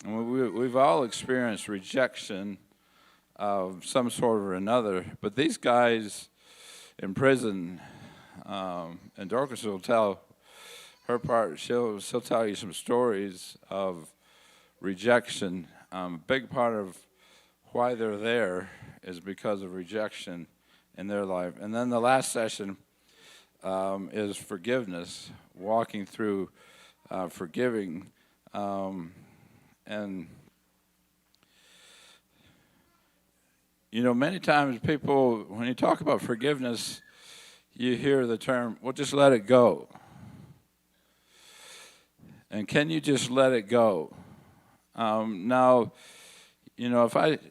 We've all experienced rejection of some sort or another, but these guys in prison, and Dorcas will tell her part. She'll tell you some stories of rejection. A big part of why they're there is because of rejection in their life. And then the last session is forgiveness, walking through forgiving. And, you know, many times people, when you talk about forgiveness, you hear the term, well, just let it go. And can you just let it go? Now, you know,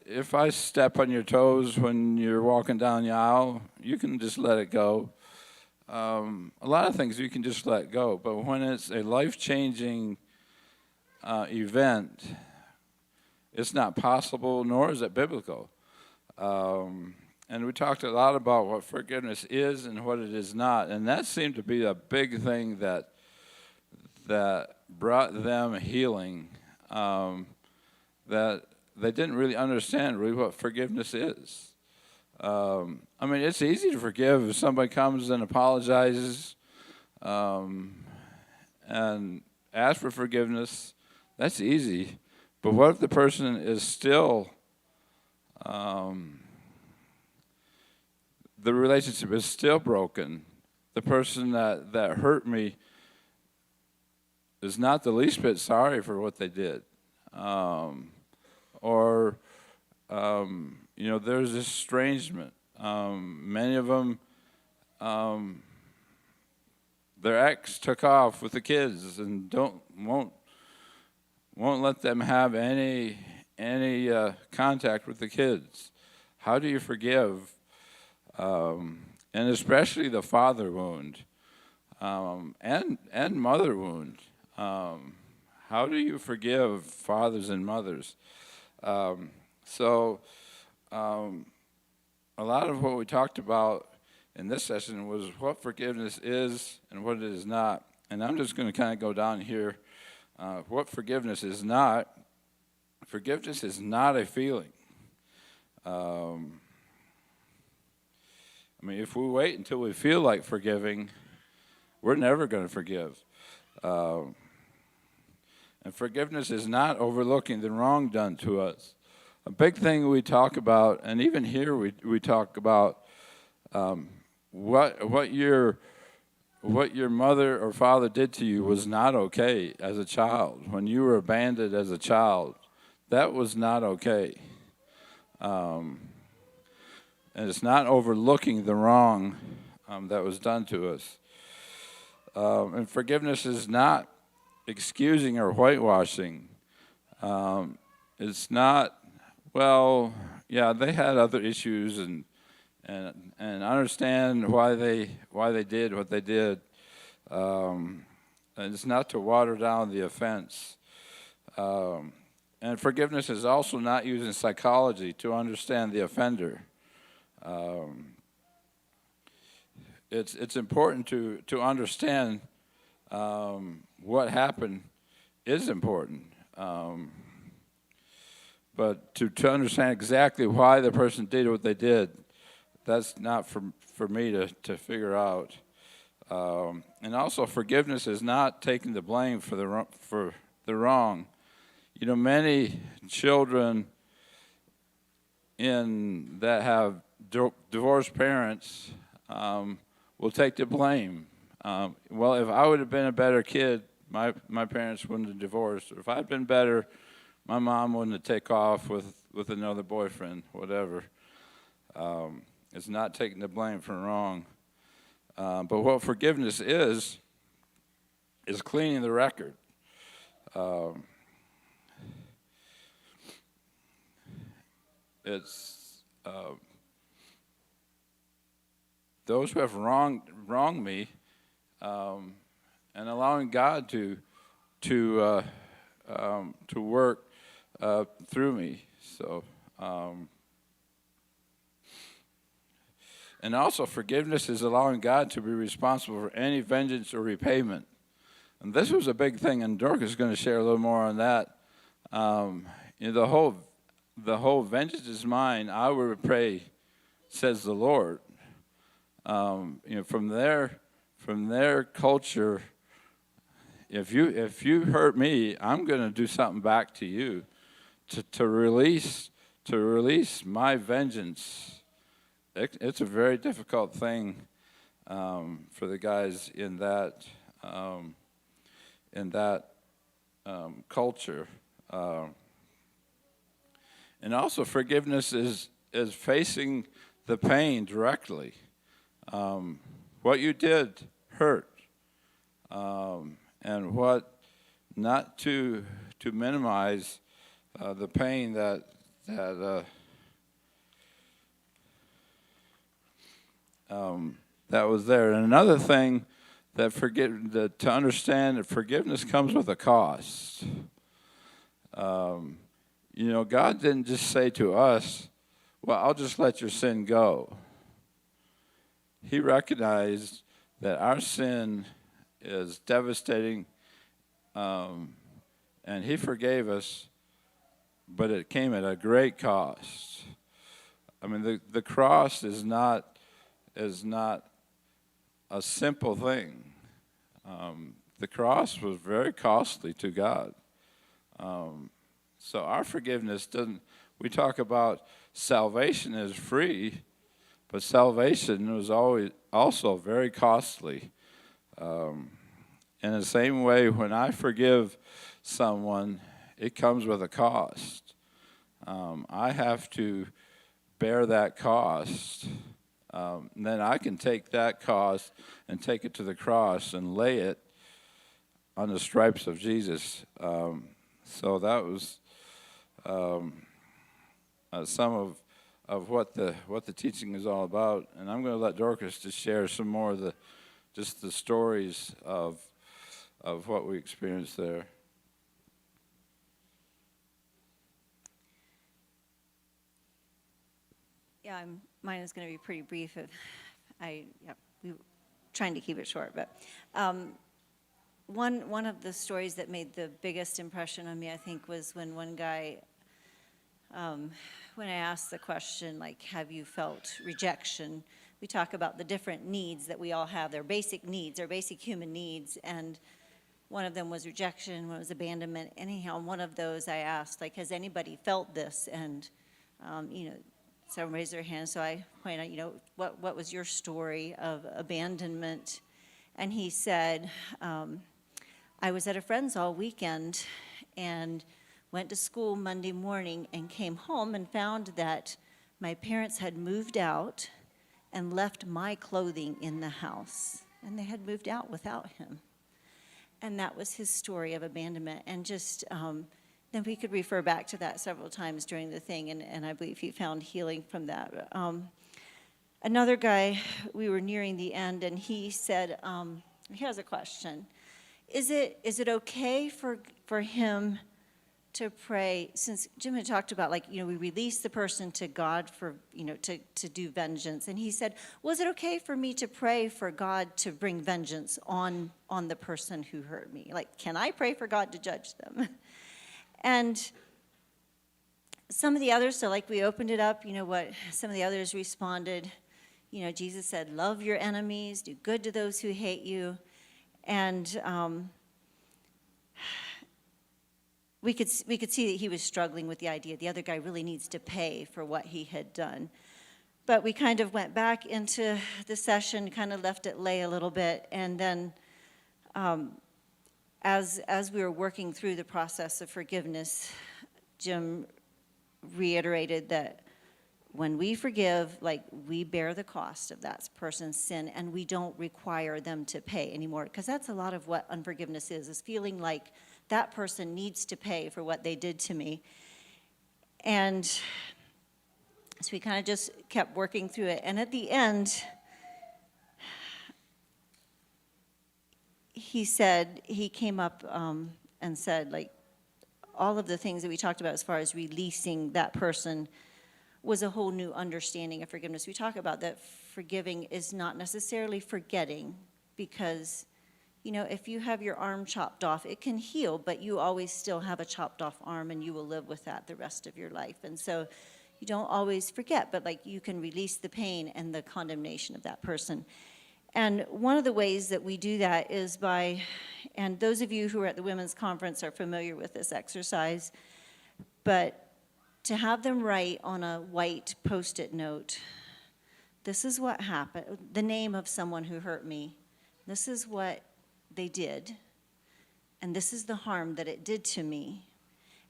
if I step on your toes when you're walking down the aisle, you can just let it go. A lot of things you can just let go, but when it's a life-changing event, it's not possible, nor is it biblical. And we talked a lot about what forgiveness is and what it is not, and that seemed to be a big thing that brought them healing, that they didn't really understand really what forgiveness is. I mean, it's easy to forgive if somebody comes and apologizes and asks for forgiveness. That's easy. But what if the person is still, the relationship is still broken? The person that hurt me is not the least bit sorry for what they did. You know, there's estrangement. Many of them, their ex took off with the kids and won't let them have any contact with the kids. How do you forgive? And especially the father wound, and mother wound. How do you forgive fathers and mothers? A lot of what we talked about in this session was what forgiveness is and what it is not. And I'm just going to kind of go down here. What forgiveness is not. Forgiveness is not a feeling. I mean, if we wait until we feel like forgiving, we're never going to forgive. And forgiveness is not overlooking the wrong done to us. A big thing we talk about, and even here we talk about what your mother or father did to you was not okay as a child. When you were abandoned as a child, that was not okay. And it's not overlooking the wrong that was done to us. And forgiveness is not excusing or whitewashing. It's not, well, yeah, they had other issues, and understand why they did what they did. And it's not to water down the offense. And forgiveness is also not using psychology to understand the offender. It's important to understand what happened is important. But to understand exactly why the person did what they did, that's not for me to figure out. And also, forgiveness is not taking the blame for the wrong. You know, many children that have divorced parents will take the blame. Well, if I would have been a better kid, my parents wouldn't have divorced. Or if I'd been better, my mom wouldn't have taken off with another boyfriend, whatever. It's not taking the blame for wrong. But what forgiveness is cleaning the record. It's those who have wronged me, and allowing God to work through me. So, and also forgiveness is allowing God to be responsible for any vengeance or repayment. And this was a big thing, and Dorcas is going to share a little more on that. You know, the whole vengeance is mine, I will repay, says the Lord. You know, from their culture, if you hurt me, I'm going to do something back to you, to release my vengeance. It's a very difficult thing for the guys in that culture. And also, forgiveness is facing the pain directly. What you did hurt, and what not to minimize the pain that was there. And another thing that to understand that forgiveness comes with a cost. You know, God didn't just say to us, well, I'll just let your sin go. He recognized that our sin is devastating, and he forgave us, but it came at a great cost. I mean, the cross is not a simple thing. The cross was very costly to God. So our forgiveness doesn't, we talk about salvation is free, but salvation was always also very costly. In the same way, when I forgive someone, it comes with a cost. I have to bear that cost. And then I can take that cost and take it to the cross and lay it on the stripes of Jesus. So that was some of what the teaching is all about. And I'm going to let Dorcas just share some more of the stories of what we experienced there. Yeah, mine is going to be pretty brief. We were trying to keep it short, but one of the stories that made the biggest impression on me, I think, was when one guy, when I asked the question, like, have you felt rejection? We talk about the different needs that we all have. They're basic needs, our basic human needs, and one of them was rejection, one was abandonment. Anyhow, one of those I asked, like, has anybody felt this? And, Someone raised their hand, so I pointed out, what was your story of abandonment? And he said, I was at a friend's all weekend and went to school Monday morning and came home and found that my parents had moved out and left my clothing in the house. And they had moved out without him. And that was his story of abandonment. And just, then we could refer back to that several times during the thing, and I believe he found healing from that. Another guy, we were nearing the end, and he said, he has a question. Is it okay for him to pray, since Jim had talked about, we release the person to God for, to do vengeance. And he said, was it okay for me to pray for God to bring vengeance on the person who hurt me? Can I pray for God to judge them? And some of the others, so we opened it up, what some of the others responded, Jesus said, love your enemies, do good to those who hate you. And we could see that he was struggling with the idea the other guy really needs to pay for what he had done. But we kind of went back into the session, kind of left it lay a little bit, and then as we were working through the process of forgiveness, Jim reiterated that when we forgive, we bear the cost of that person's sin, and we don't require them to pay anymore. Because that's a lot of what unforgiveness is feeling like that person needs to pay for what they did to me. And so we kind of just kept working through it. And at the end, he came up and said, all of the things that we talked about as far as releasing that person was a whole new understanding of forgiveness. We talk about that forgiving is not necessarily forgetting, because, if you have your arm chopped off, it can heal, but you always still have a chopped off arm, and you will live with that the rest of your life. And so you don't always forget, but you can release the pain and the condemnation of that person. And one of the ways that we do that is by, and those of you who are at the women's conference are familiar with this exercise, but to have them write on a white Post-it note, this is what happened, the name of someone who hurt me, this is what they did, and this is the harm that it did to me.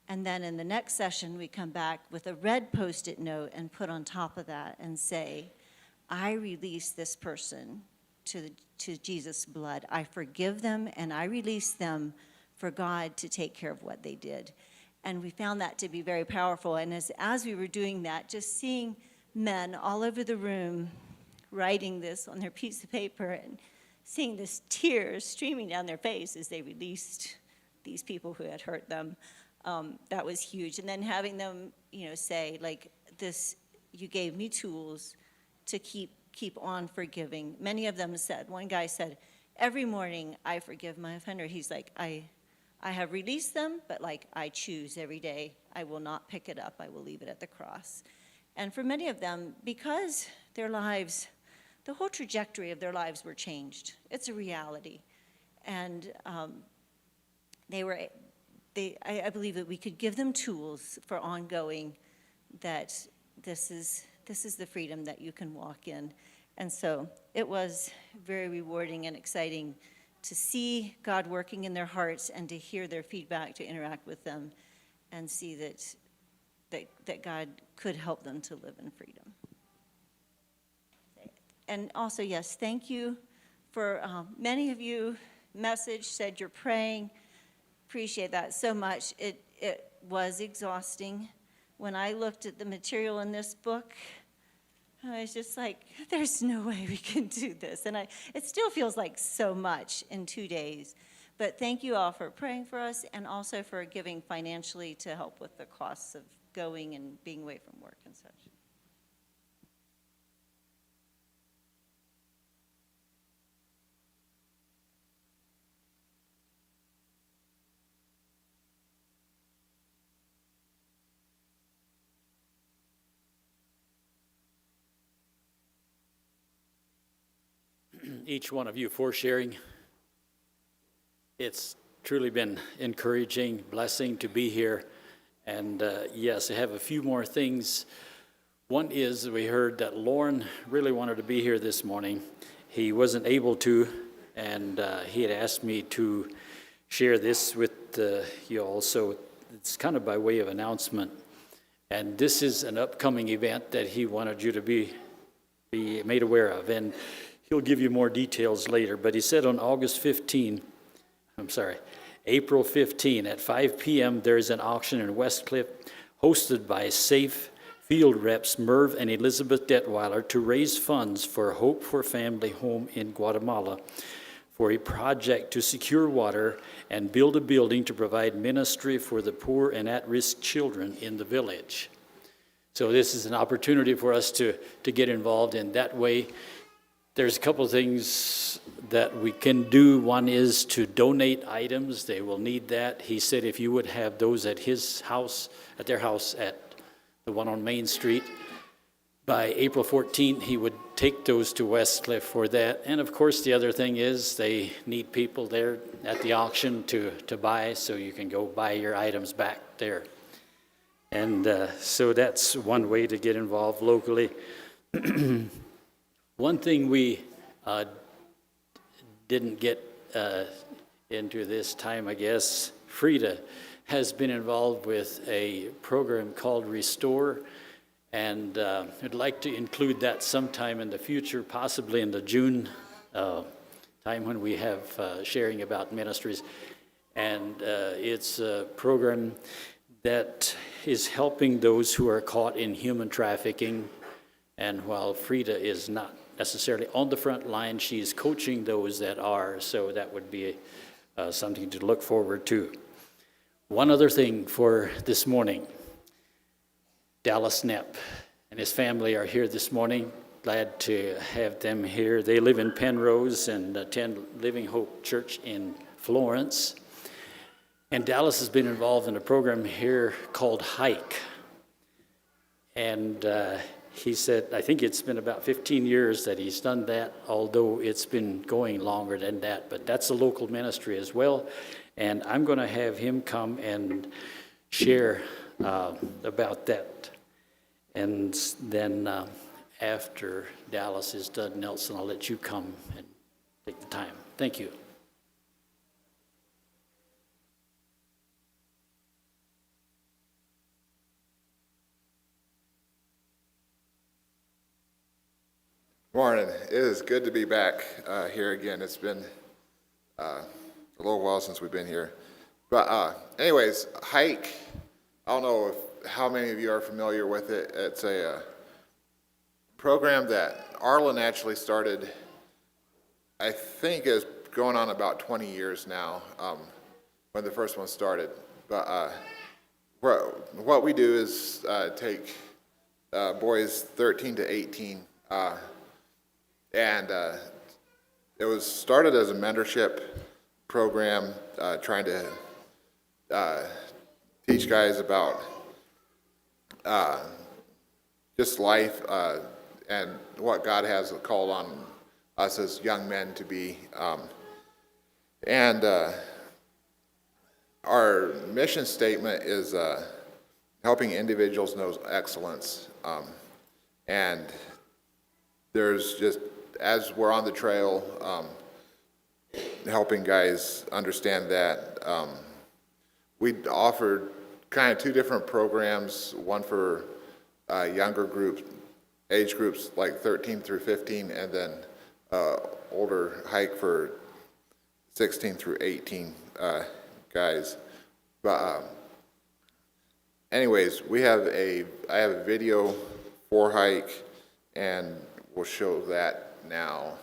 And then in the next session, we come back with a red Post-it note and put on top of that and say, I release this person to Jesus' blood. I forgive them, and I release them for God to take care of what they did. And we found that to be very powerful. And as we were doing that, just seeing men all over the room writing this on their piece of paper and seeing this tears streaming down their face as they released these people who had hurt them, that was huge. And then having them, say, this, you gave me tools to keep on forgiving. Many of them said, one guy said, every morning I forgive my offender. He's like, I have released them, but I choose every day. I will not pick it up. I will leave it at the cross. And for many of them, because their lives, the whole trajectory of their lives were changed. It's a reality. And I believe that we could give them tools for ongoing, that this is the freedom that you can walk in. And so it was very rewarding and exciting to see God working in their hearts and to hear their feedback, to interact with them, and see that God could help them to live in freedom. And also, yes, thank you for many of you messaged, said you're praying. Appreciate that so much. It was exhausting. When I looked at the material in this book, I was just like, there's no way we can do this. And it still feels like so much in 2 days. But thank you all for praying for us, and also for giving financially to help with the costs of going and being away from work and such. Each one of you for sharing. It's truly been encouraging, blessing to be here. And yes, I have a few more things One is, we heard that Lauren really wanted to be here this morning. He wasn't able to, and he had asked me to share this with you all, so it's kind of by way of announcement. And this is an upcoming event that he wanted you to be made aware of, and he'll give you more details later. But he said on April 15 at 5 p.m. there's an auction in Westcliff hosted by SAFE field reps Merv and Elizabeth Detweiler to raise funds for Hope for Family Home in Guatemala for a project to secure water and build a building to provide ministry for the poor and at-risk children in the village. So this is an opportunity for us to get involved in that way. There's a couple of things that we can do. One is to donate items. They will need that. He said if you would have those at his house, at their house at the one on Main Street, by April 14th, he would take those to Westcliff for that. And of course, the other thing is they need people there at the auction to buy, so you can go buy your items back there. And so that's one way to get involved locally. One thing we didn't get into this time, I guess, Frida has been involved with a program called Restore, and I'd like to include that sometime in the future, possibly in the June time when we have sharing about ministries. And it's a program that is helping those who are caught in human trafficking. And while Frida is not necessarily on the front line, she's coaching those that are, so that would be something to look forward to. One other thing for this morning. Dallas Knapp and his family are here this morning. Glad to have them here. They live in Penrose and attend Living Hope Church in Florence. And Dallas has been involved in a program here called Hike. And he said, I think it's been about 15 years that he's done that, although it's been going longer than that. But that's a local ministry as well. And I'm going to have him come and share about that. And then after Dallas is done, Nelson, I'll let you come and take the time. Thank you. Morning. It is good to be back here again. It's been a little while since we've been here. But anyways, Hike, I don't know how many of you are familiar with it. It's a program that Arlen actually started, I think is going on about 20 years now, when the first one started. But what we do is take boys 13 to 18, and it was started as a mentorship program, trying to teach guys about just life and what God has called on us as young men to be. And our mission statement is helping individuals know excellence. And there's just, as we're on the trail, helping guys understand that. We offered kind of two different programs, one for younger groups, age groups like 13 through 15, and then older Hike for 16 through 18 guys. But anyways, I have a video for Hike, and we'll show that now.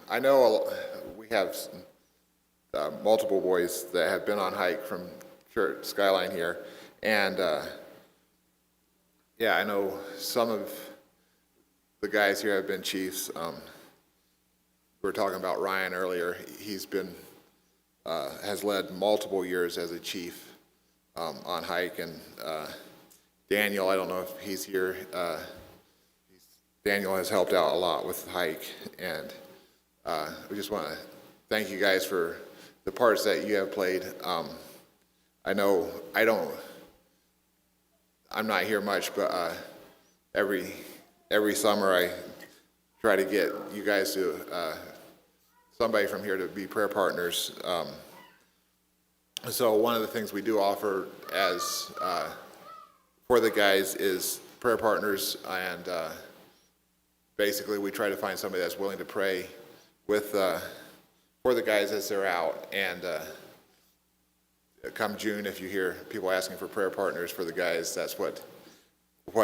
I know we have multiple boys that have been on hike from Church Skyline here, and yeah, I know some of the guys here have been chiefs. We were talking about Ryan earlier. He's been has led multiple years as a chief on hike, and Daniel, I don't know if he's here. Daniel has helped out a lot with hike, and we just want to thank you guys for the parts that you have played. I know I'm not here much, but every summer I try to get you guys to somebody from here to be prayer partners. So one of the things we do offer as for the guys is prayer partners, and basically we try to find somebody that's willing to pray with for the guys as they're out. And come June, if you hear people asking for prayer partners for the guys, that's what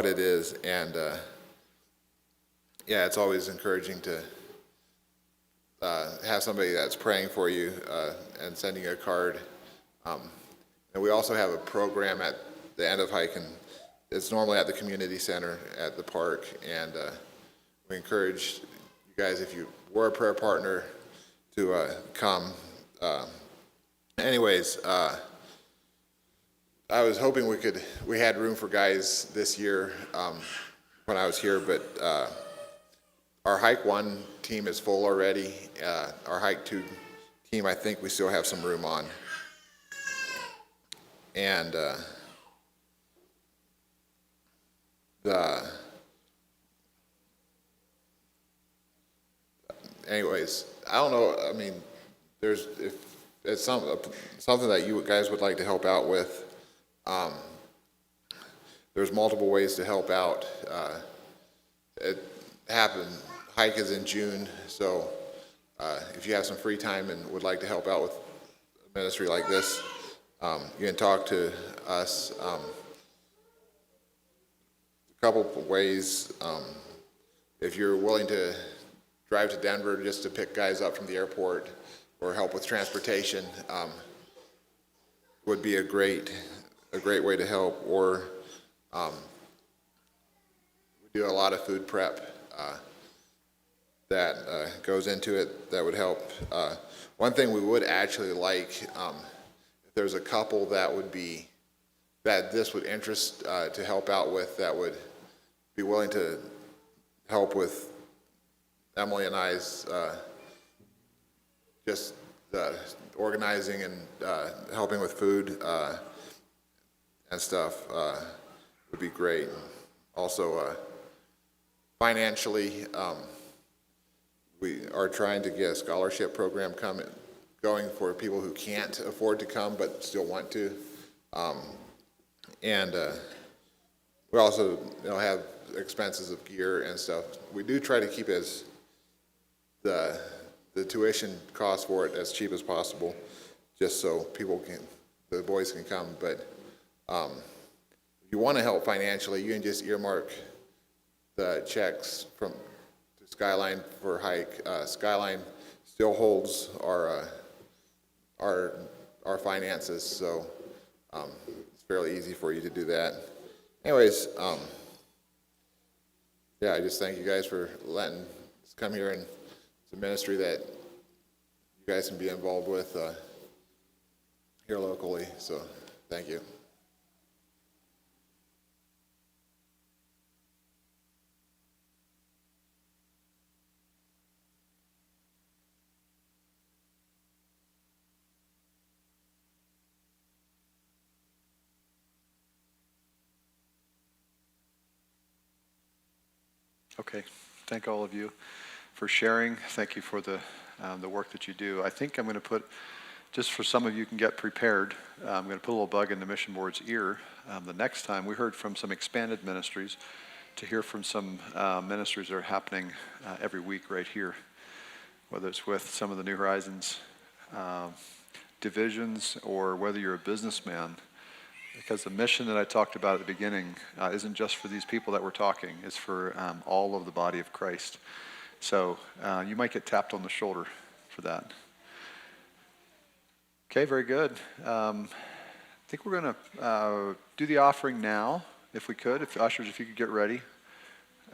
it is. And yeah, it's always encouraging to have somebody that's praying for you and sending you a card. And we also have a program at the end of hike, and it's normally at the community center at the park. And we encourage you guys, if you were a prayer partner, to come. Anyways, I was hoping we had room for guys this year when I was here, but our Hike 1 team is full already. Our Hike 2 team, I think we still have some room on. And anyways, I don't know, I mean, if it's something that you guys would like to help out with, there's multiple ways to help out. It happened, hike is in June, so if you have some free time and would like to help out with a ministry like this, you can talk to us. A couple of ways, if you're willing to drive to Denver just to pick guys up from the airport or help with transportation, would be a great way to help. Or we do a lot of food prep that goes into it that would help. One thing we would actually like, if there's a couple that this would interest to help out with, that would be willing to help with Emily and I's just organizing and helping with food and stuff would be great. Also, financially, we are trying to get a scholarship program going for people who can't afford to come but still want to. And we also have expenses of gear and stuff. We do try to keep the tuition cost for it as cheap as possible, just so the boys can come. But if you want to help financially, you can just earmark the checks to Skyline for hike. Skyline still holds our finances, so it's fairly easy for you to do that. Anyways, yeah, I just thank you guys for letting us come here, and it's a ministry that you guys can be involved with here locally, so thank you. Okay, thank all of you for sharing. Thank you for the work that you do. I think I'm going to put, just for some of you can get prepared, I'm going to put a little bug in the mission board's ear. The next time, we heard from some expanded ministries, to hear from some ministries that are happening every week right here, whether it's with some of the New Horizons divisions or whether you're a businessman. Because the mission that I talked about at the beginning isn't just for these people that we're talking, it's for all of the body of Christ. So you might get tapped on the shoulder for that. Okay, very good. I think we're going to do the offering now, if we could. If ushers, if you could get ready.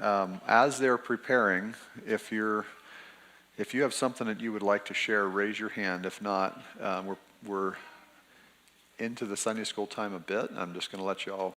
As they're preparing, if you have something that you would like to share, raise your hand. If not, we're into the Sunday school time a bit. I'm just going to let you all